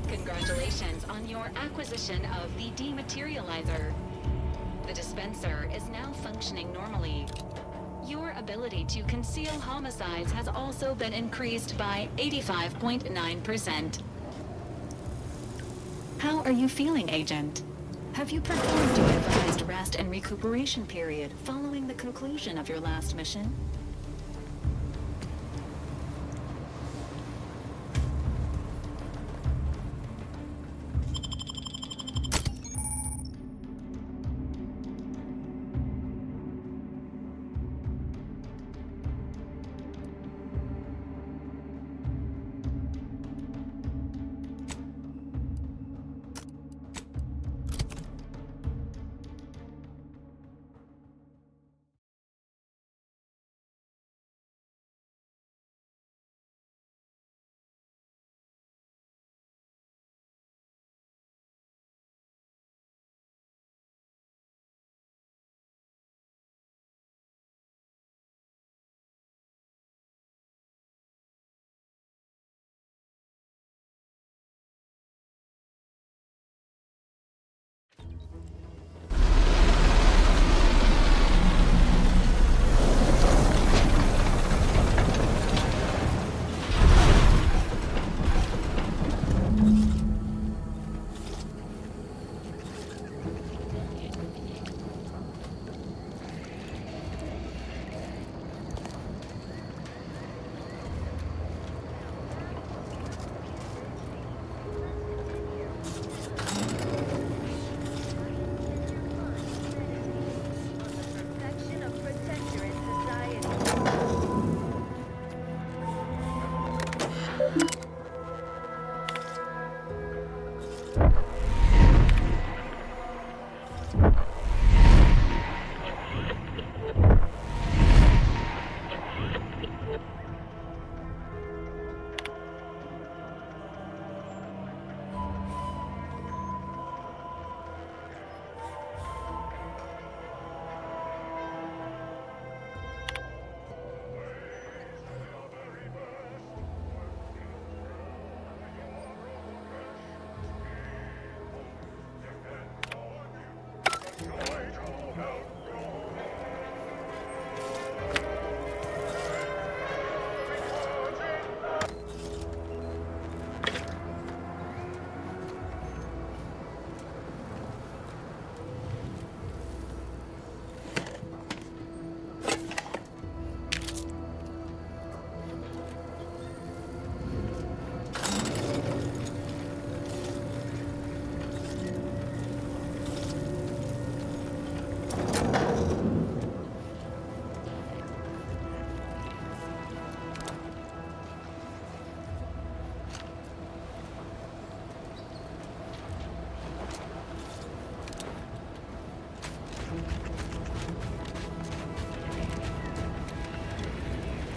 Congratulations on your acquisition of the dematerializer. The dispenser is now functioning normally. Your ability to conceal homicides has also been increased by 85.9%. How are you feeling, Agent? Have you performed your advised rest and recuperation period following the conclusion of your last mission?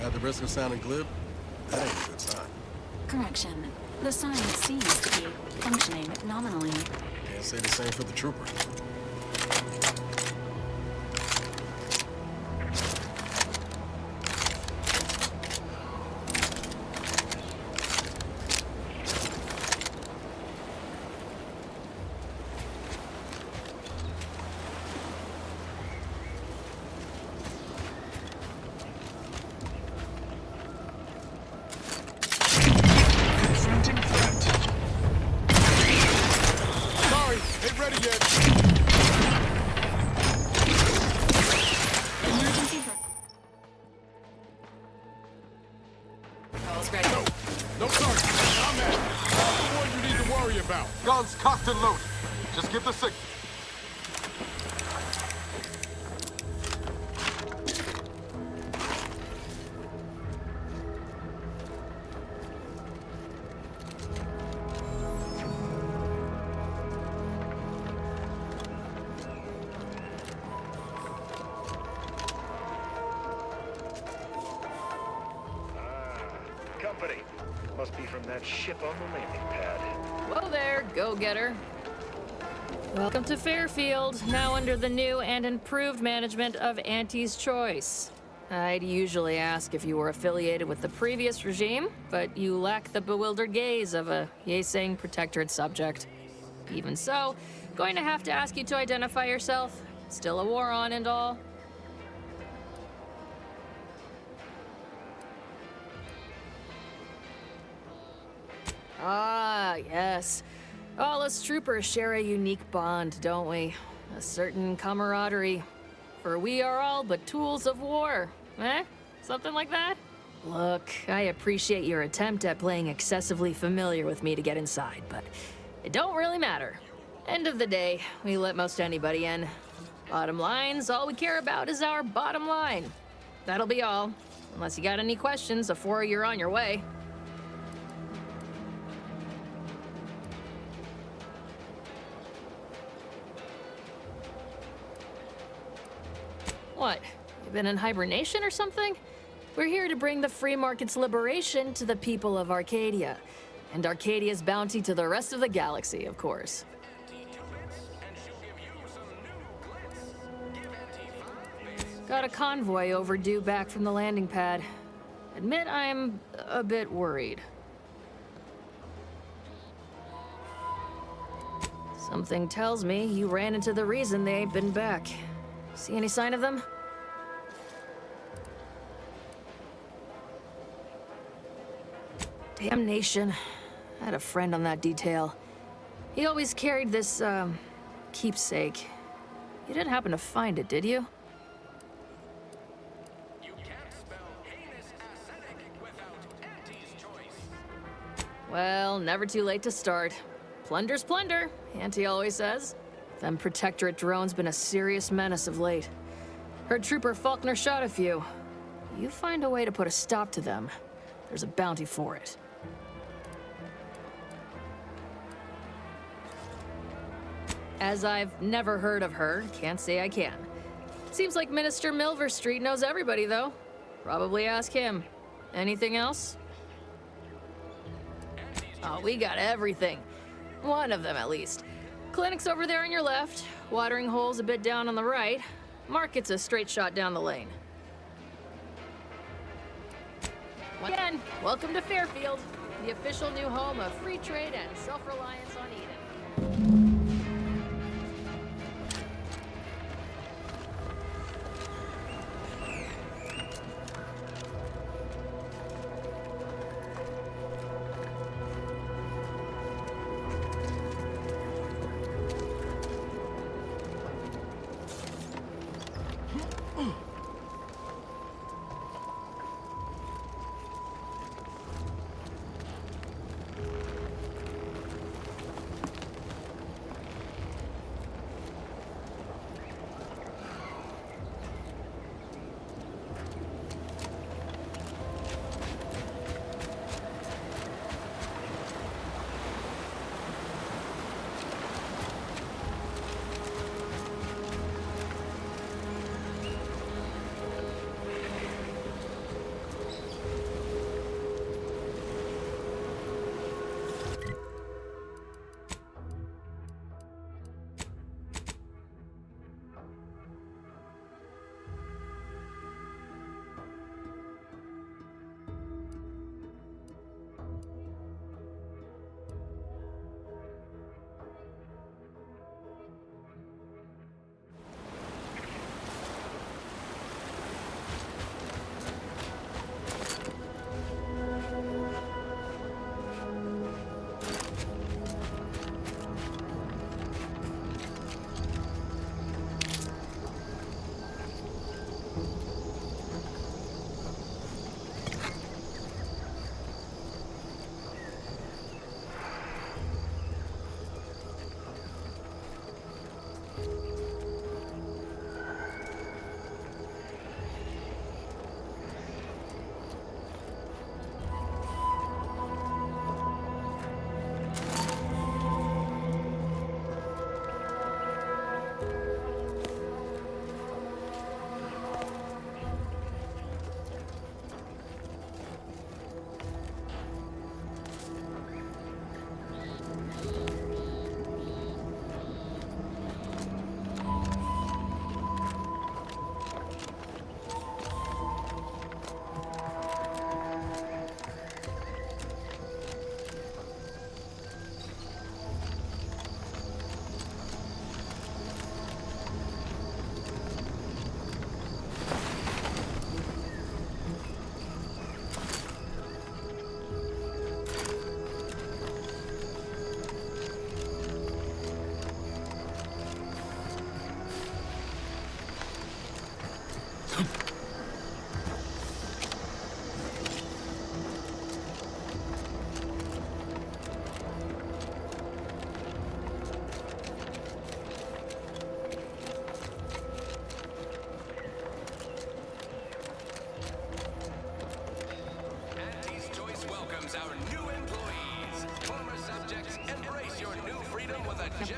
At the risk of sounding glib, that ain't a good sign. Correction. The sign seems to be functioning nominally. Can't say the same for the trooper. Sorry, ain't ready yet. protocols ready. No, Sergeant. I'm at. I'm the one you need to worry about. Guns cocked and loaded. Just give the signal. Company. Must be from that ship on the landing pad. Whoa there, go-getter. Welcome to Fairfield, now under the new and improved management of Auntie's Choice. I'd usually ask if you were affiliated with the previous regime, but you lack the bewildered gaze of a yay-saying protectorate subject. Even so, going to have to ask you to identify yourself. Still a war on and all. Ah, yes. All us troopers share a unique bond, don't we? A certain camaraderie. For we are all but tools of war. Eh? Something like that? Look, I appreciate your attempt at playing excessively familiar with me to get inside, but it don't really matter. End of the day, we let most anybody in. Bottom line's all we care about is our bottom line. That'll be all. Unless you got any questions before you're on your way. What? You been in hibernation or something? We're here to bring the free market's liberation to the people of Arcadia. And Arcadia's bounty to the rest of the galaxy, of course. Got a convoy overdue back from the landing pad. Admit I'm a bit worried. Something tells me you ran into the reason they ain't been back. See any sign of them? Damnation. I had a friend on that detail. He always carried this, keepsake. You didn't happen to find it, did you? Well, never too late to start. Plunder's plunder, Auntie always says. Them Protectorate drones been a serious menace of late. Heard Trooper Faulkner shot a few. You find a way to put a stop to them, there's a bounty for it. As I've never heard of her, can't say I can. Seems like Minister Milverstreet knows everybody, though. Probably ask him. Anything else? Oh, we got everything. One of them, at least. Clinic's over there on your left. Watering hole's a bit down on the right. Market's a straight shot down the lane. Again, welcome to Fairfield, the official new home of free trade and self-reliance on Eden.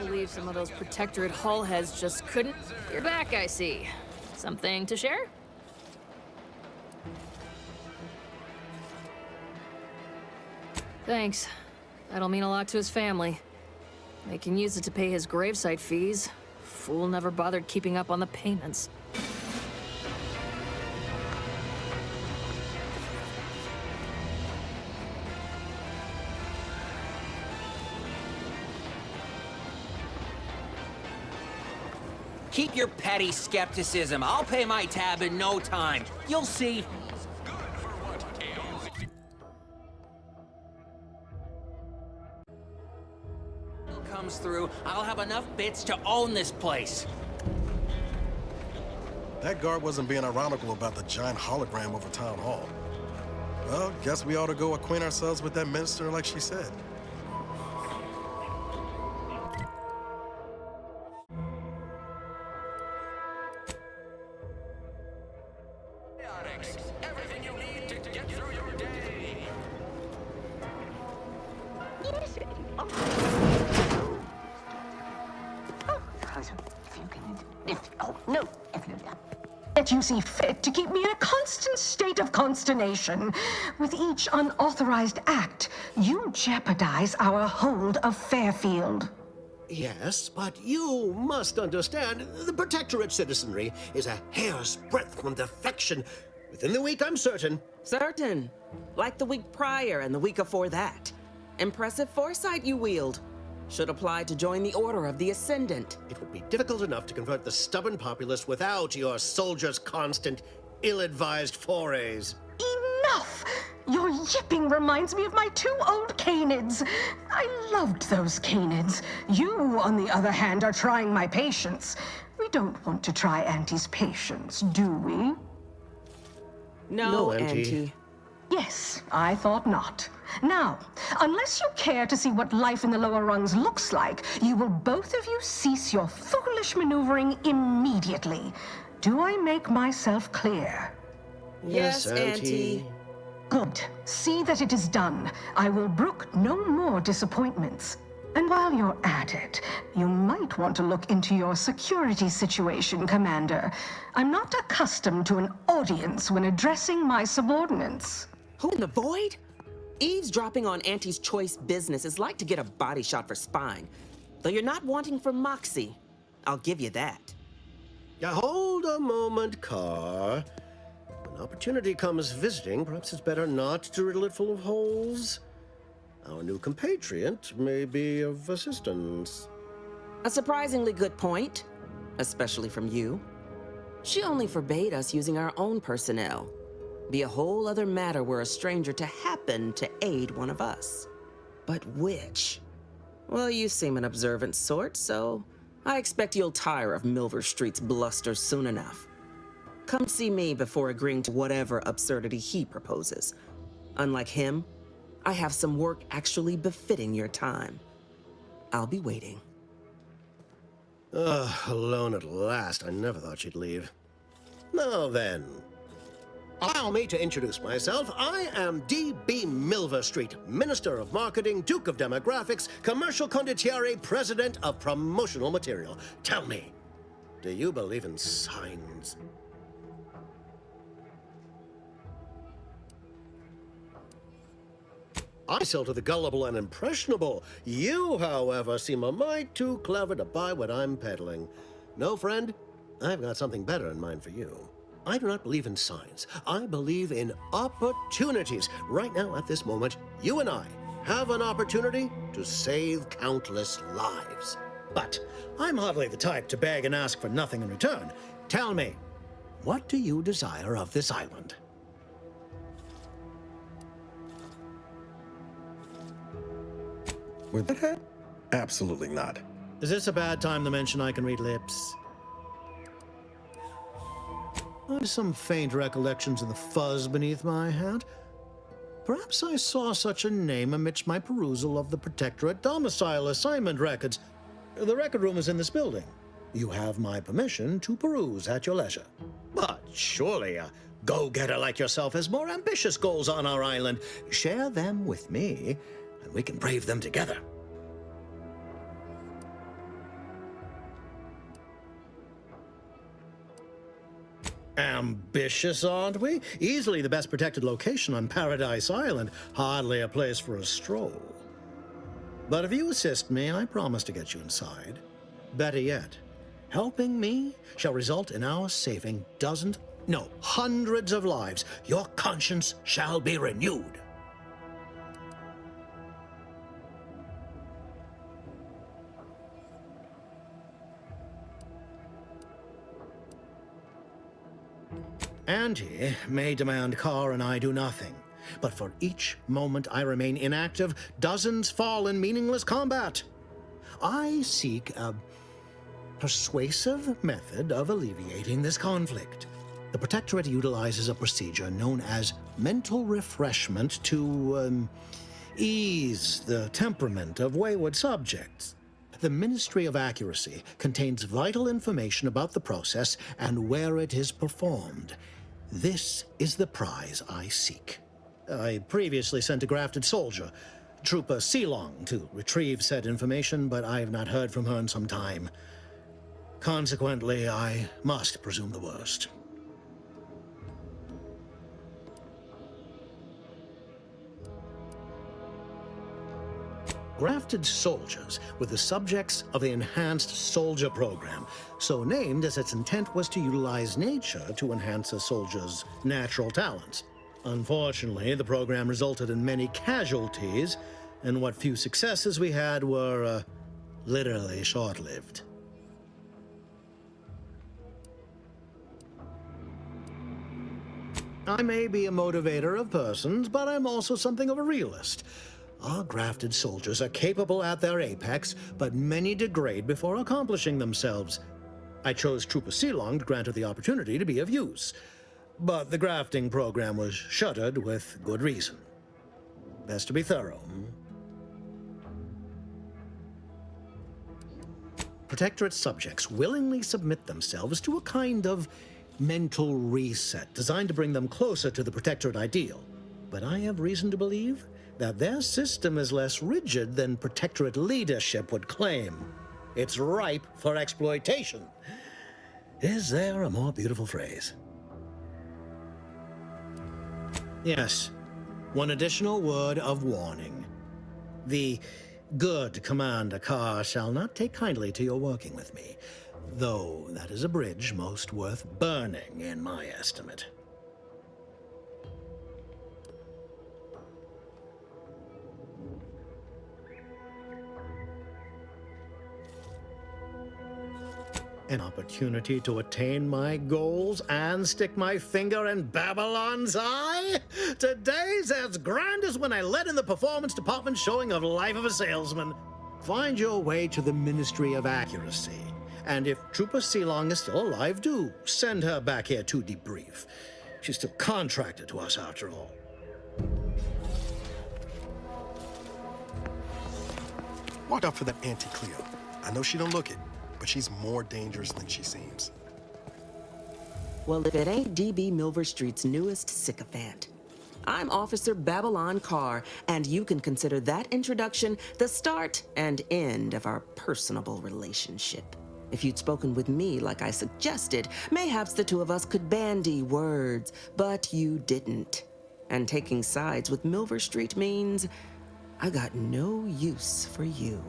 believe some of those Protectorate hull heads just couldn't. You're back, I see. Something to share? Thanks. That'll mean a lot to his family. They can use it to pay his gravesite fees. Fool never bothered keeping up on the payments. Keep your petty skepticism. I'll pay my tab in no time. You'll see. Comes through, I'll have enough bits to own this place. That guard wasn't being ironical about the giant hologram over Town Hall. Well, guess we ought to go acquaint ourselves with that minister like she said. Everything you need to get through your day. That you see fit to keep me in a constant state of consternation. With each unauthorized act, you jeopardize our hold of Fairfield. Yes, but you must understand, the Protectorate citizenry is a hair's breadth from defection. Within the week, I'm certain. Certain. Like the week prior and the week before that. Impressive foresight you wield. Should apply to join the Order of the Ascendant. It would be difficult enough to convert the stubborn populace without your soldiers' constant, ill-advised forays. Enough! Your yipping reminds me of my 2 old canids. I loved those canids. You, on the other hand, are trying my patience. We don't want to try Auntie's patience, do we? No, Auntie. Yes, I thought not. Now, unless you care to see what life in the lower rungs looks like, you will both of you cease your foolish maneuvering immediately. Do I make myself clear? Yes, Auntie. Good. See that it is done. I will brook no more disappointments. And while you're at it, you might want to look into your security situation, Commander. I'm not accustomed to an audience when addressing my subordinates. Who in the void? Eavesdropping on Auntie's choice business is like to get a body shot for spying. Though you're not wanting for moxie. I'll give you that. Now, hold a moment, Carr. When opportunity comes visiting, perhaps it's better not to riddle it full of holes. Our new compatriot may be of assistance. A surprisingly good point, especially from you. She only forbade us using our own personnel. Be a whole other matter were a stranger to happen to aid one of us. But which? Well, you seem an observant sort, so I expect you'll tire of Milver Street's bluster soon enough. Come see me before agreeing to whatever absurdity he proposes. Unlike him, I have some work actually befitting your time. I'll be waiting. Alone at last. I never thought she'd leave. Now then, allow me to introduce myself. I am D.B. Milver Street, Minister of Marketing, Duke of Demographics, Commercial Condottiere, President of Promotional Material. Tell me, do you believe in signs? I sell to the gullible and impressionable. You, however, seem a mite too clever to buy what I'm peddling. No, friend, I've got something better in mind for you. I do not believe in signs. I believe in opportunities. Right now, at this moment, you and I have an opportunity to save countless lives. But I'm hardly the type to beg and ask for nothing in return. Tell me, what do you desire of this island? With that? Absolutely not. Is this a bad time to mention I can read lips? I have some faint recollections of the fuzz beneath my hat. Perhaps I saw such a name amidst my perusal of the Protectorate domicile assignment records. The record room is in this building. You have my permission to peruse at your leisure. But surely a go-getter like yourself has more ambitious goals on our island. Share them with me, and we can brave them together. Ambitious, aren't we? Easily the best protected location on Paradise Island. Hardly a place for a stroll. But if you assist me, I promise to get you inside. Better yet, helping me shall result in our saving dozens, no, hundreds of lives. Your conscience shall be renewed. Auntie may demand Carr and I do nothing, but for each moment I remain inactive, dozens fall in meaningless combat. I seek a persuasive method of alleviating this conflict. The Protectorate utilizes a procedure known as mental refreshment to ease the temperament of wayward subjects. The Ministry of Accuracy contains vital information about the process and where it is performed. This is the prize I seek. I previously sent a grafted soldier, Trooper Sealong, to retrieve said information, but I have not heard from her in some time. Consequently, I must presume the worst. Grafted soldiers were the subjects of the Enhanced Soldier Program, so named as its intent was to utilize nature to enhance a soldier's natural talents. Unfortunately, the program resulted in many casualties, and what few successes we had were, literally short-lived. I may be a motivator of persons, but I'm also something of a realist. Our grafted soldiers are capable at their apex, but many degrade before accomplishing themselves. I chose Trooper Sealong to grant her the opportunity to be of use, but the grafting program was shuttered with good reason. Best to be thorough. Protectorate subjects willingly submit themselves to a kind of mental reset designed to bring them closer to the Protectorate ideal. But I have reason to believe that their system is less rigid than Protectorate leadership would claim. It's ripe for exploitation. Is there a more beautiful phrase? Yes, one additional word of warning. The good Commander Carr shall not take kindly to your working with me, though that is a bridge most worth burning in my estimate. An opportunity to attain my goals and stick my finger in Babylon's eye? Today's as grand as when I led in the performance department showing of Life of a Salesman. Find your way to the Ministry of Accuracy. And if Trooper Sealong is still alive, do send her back here to debrief. She's still contracted to us after all. Watch out for that Auntie Cleo. I know she don't look it, but she's more dangerous than she seems. Well, if it ain't DB Milver Street's newest sycophant. I'm Officer Babylon Carr, and you can consider that introduction the start and end of our personable relationship. If you'd spoken with me like I suggested, mayhaps the two of us could bandy words, but you didn't. And taking sides with Milver Street means I got no use for you.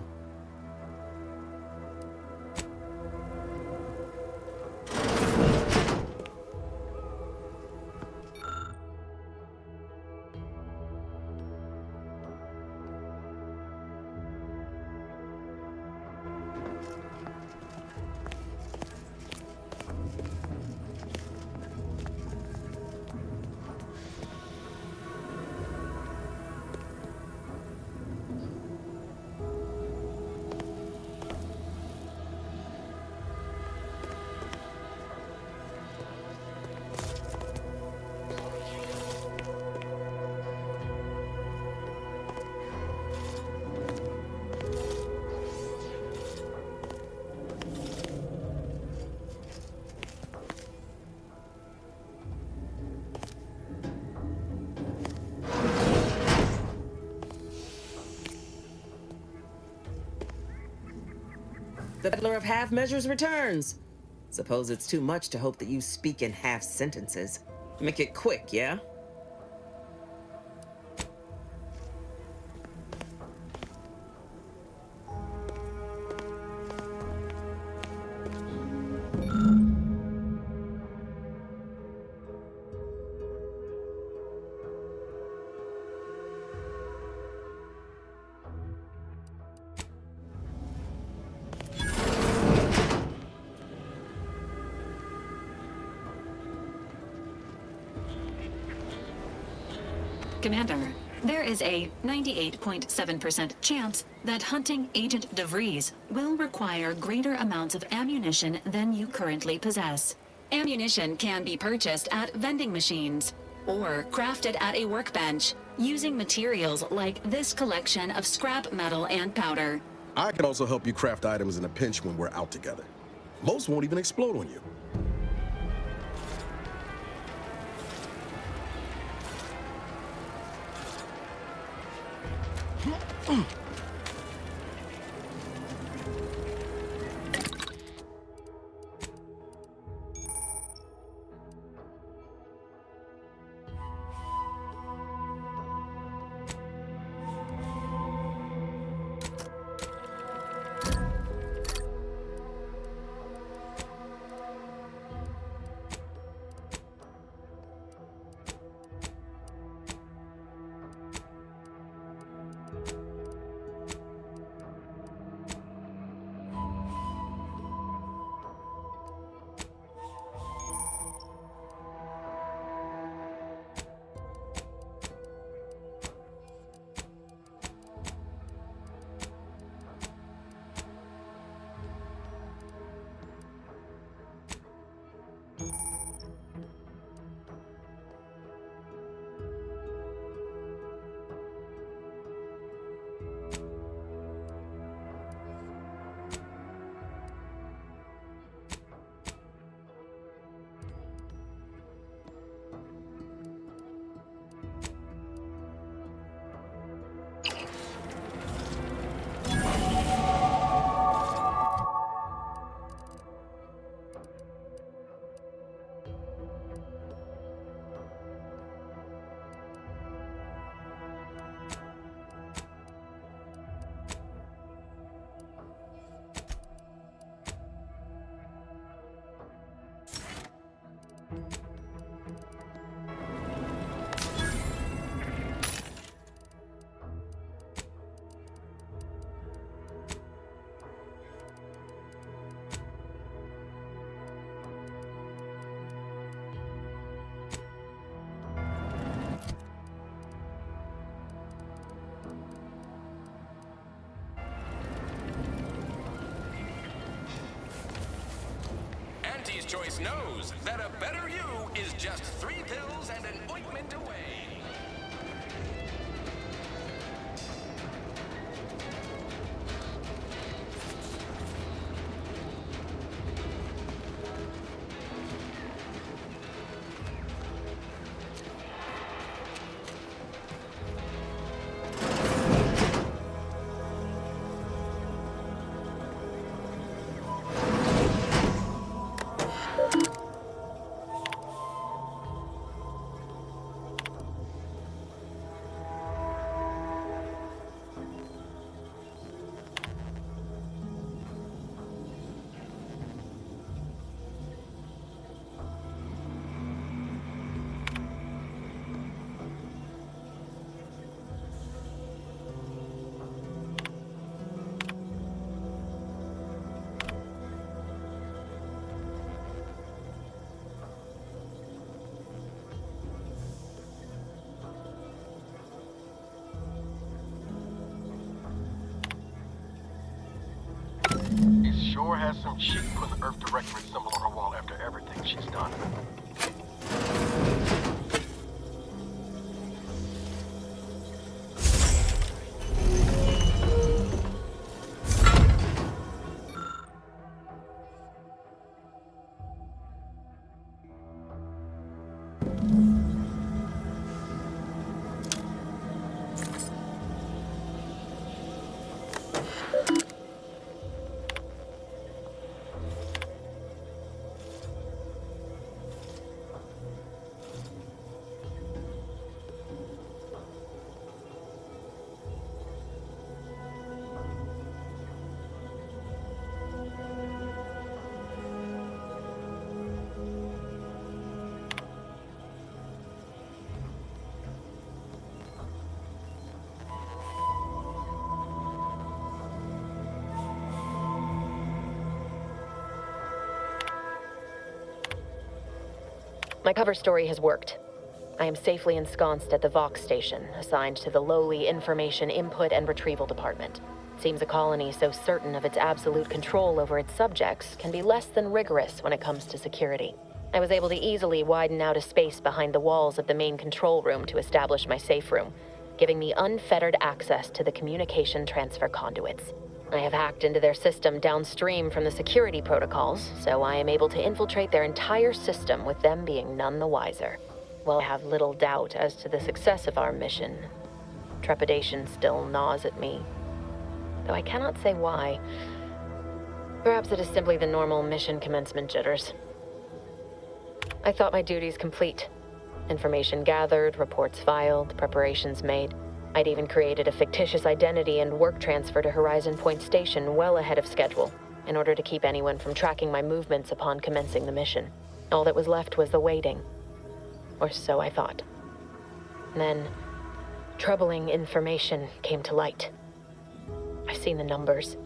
The Peddler of Half Measures returns. Suppose it's too much to hope that you speak in half sentences. Make it quick, yeah? Commander, there is a 98.7% chance that hunting Agent De Vries will require greater amounts of ammunition than you currently possess. Ammunition can be purchased at vending machines or crafted at a workbench using materials like this collection of scrap metal and powder. I can also help you craft items in a pinch when we're out together. Most won't even explode on you. Auntie's Choice knows that a better you is just 3 pills and an ointment away. It sure has some chic putting the Earth Directorate symbol on her wall after everything she's done. My cover story has worked. I am safely ensconced at the Vox station, assigned to the lowly Information Input and Retrieval Department. Seems a colony so certain of its absolute control over its subjects can be less than rigorous when it comes to security. I was able to easily widen out a space behind the walls of the main control room to establish my safe room, giving me unfettered access to the communication transfer conduits. I have hacked into their system downstream from the security protocols, so I am able to infiltrate their entire system with them being none the wiser. While I have little doubt as to the success of our mission, trepidation still gnaws at me, though I cannot say why. Perhaps it is simply the normal mission commencement jitters. I thought my duties complete. Information gathered, reports filed, preparations made. I'd even created a fictitious identity and work transfer to Horizon Point Station well ahead of schedule, in order to keep anyone from tracking my movements upon commencing the mission. All that was left was the waiting. Or so I thought. Then, troubling information came to light. I've seen the numbers.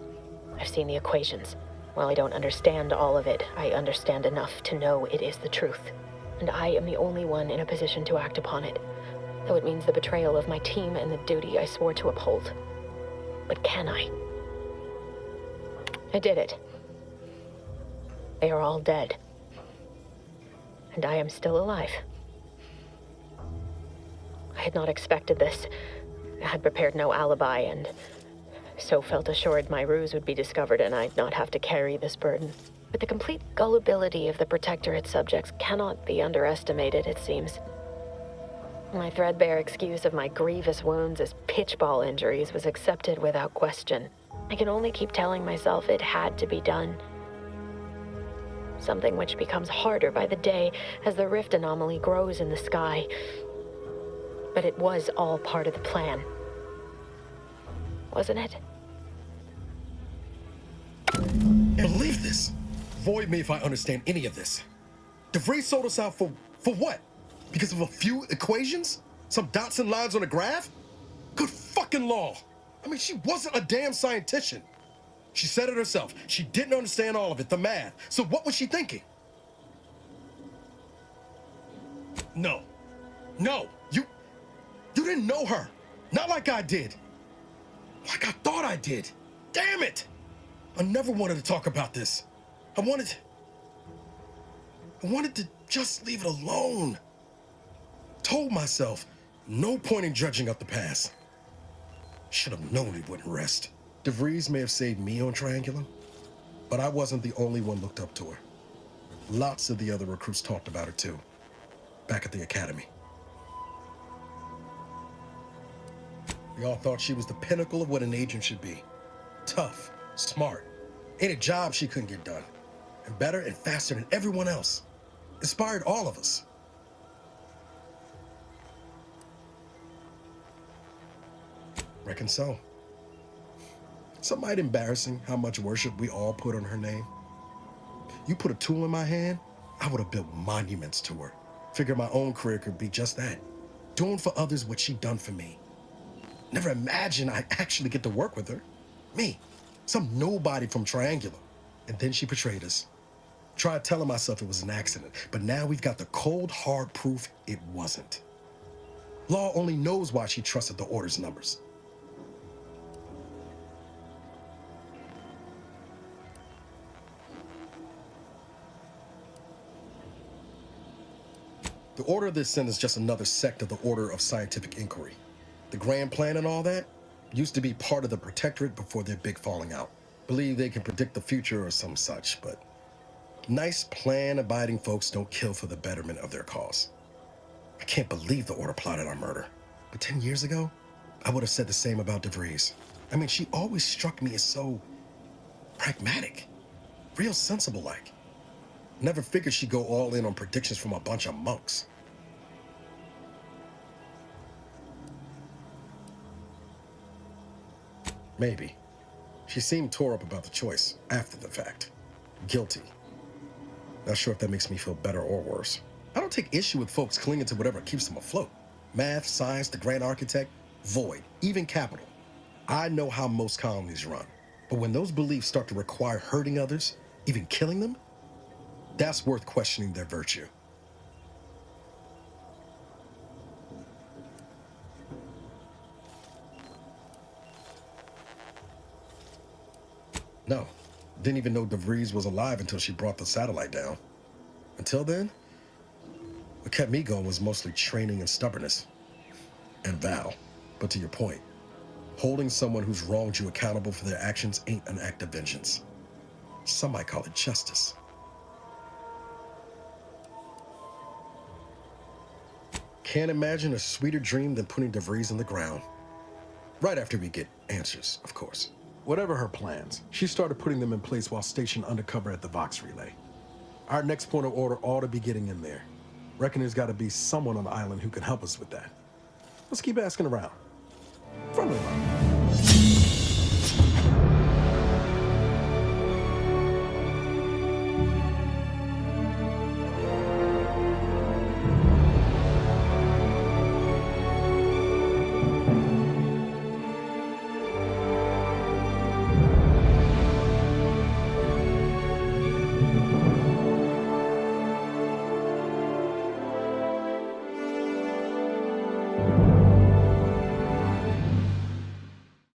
I've seen the equations. While I don't understand all of it, I understand enough to know it is the truth. And I am the only one in a position to act upon it, though it means the betrayal of my team and the duty I swore to uphold. But can I? I did it. They are all dead. And I am still alive. I had not expected this. I had prepared no alibi, and so felt assured my ruse would be discovered and I'd not have to carry this burden. But the complete gullibility of the Protectorate subjects cannot be underestimated, it seems. My threadbare excuse of my grievous wounds as pitchball injuries was accepted without question. I can only keep telling myself it had to be done. Something which becomes harder by the day as the rift anomaly grows in the sky. But it was all part of the plan. Wasn't it? Believe this. Void me if I understand any of this. DeVries sold us out for what? Because of a few equations? Some dots and lines on a graph? Good fucking law. I mean, she wasn't a damn scientician. She said it herself. She didn't understand all of it, the math. So what was she thinking? No. No. You didn't know her. Not like I did. Like I thought I did. Damn it! I never wanted to talk about this. I wanted to just leave it alone. Told myself, no point in dredging up the past. Should have known it wouldn't rest. DeVries may have saved me on Triangulum, but I wasn't the only one looked up to her. Lots of the other recruits talked about her too, back at the academy. We all thought she was the pinnacle of what an agent should be. Tough, smart, ain't a job she couldn't get done. And better and faster than everyone else. Inspired all of us. Reckon so. It's mighty embarrassing how much worship we all put on her name. You put a tool in my hand, I would have built monuments to her. Figured my own career could be just that. Doing for others what she done for me. Never imagined I'd actually get to work with her. Me, some nobody from Triangulum. And then she betrayed us. Tried telling myself it was an accident, but now we've got the cold, hard proof it wasn't. Law only knows why she trusted the Order's numbers. The Order of the Ascent is just another sect of the Order of Scientific Inquiry. The Grand Plan and all that used to be part of the Protectorate before their big falling out. Believe they can predict the future or some such, but nice plan-abiding folks don't kill for the betterment of their cause. I can't believe the Order plotted our murder. But 10 years ago, I would have said the same about DeVries. I mean, she always struck me as so pragmatic, real sensible-like. Never figured she'd go all in on predictions from a bunch of monks. Maybe. She seemed tore up about the choice after the fact. Guilty. Not sure if that makes me feel better or worse. I don't take issue with folks clinging to whatever keeps them afloat. Math, science, the grand architect, void, even capital. I know how most colonies run. But when those beliefs start to require hurting others, even killing them, that's worth questioning their virtue. No. Didn't even know DeVries was alive until she brought the satellite down. Until then, what kept me going was mostly training and stubbornness. And Val. But to your point, holding someone who's wronged you accountable for their actions ain't an act of vengeance. Some might call it justice. Can't imagine a sweeter dream than putting DeVries in the ground. Right after we get answers, of course. Whatever her plans, she started putting them in place while stationed undercover at the Vox Relay. Our next point of order ought to be getting in there. Reckon there's got to be someone on the island who can help us with that. Let's keep asking around. Friendly line.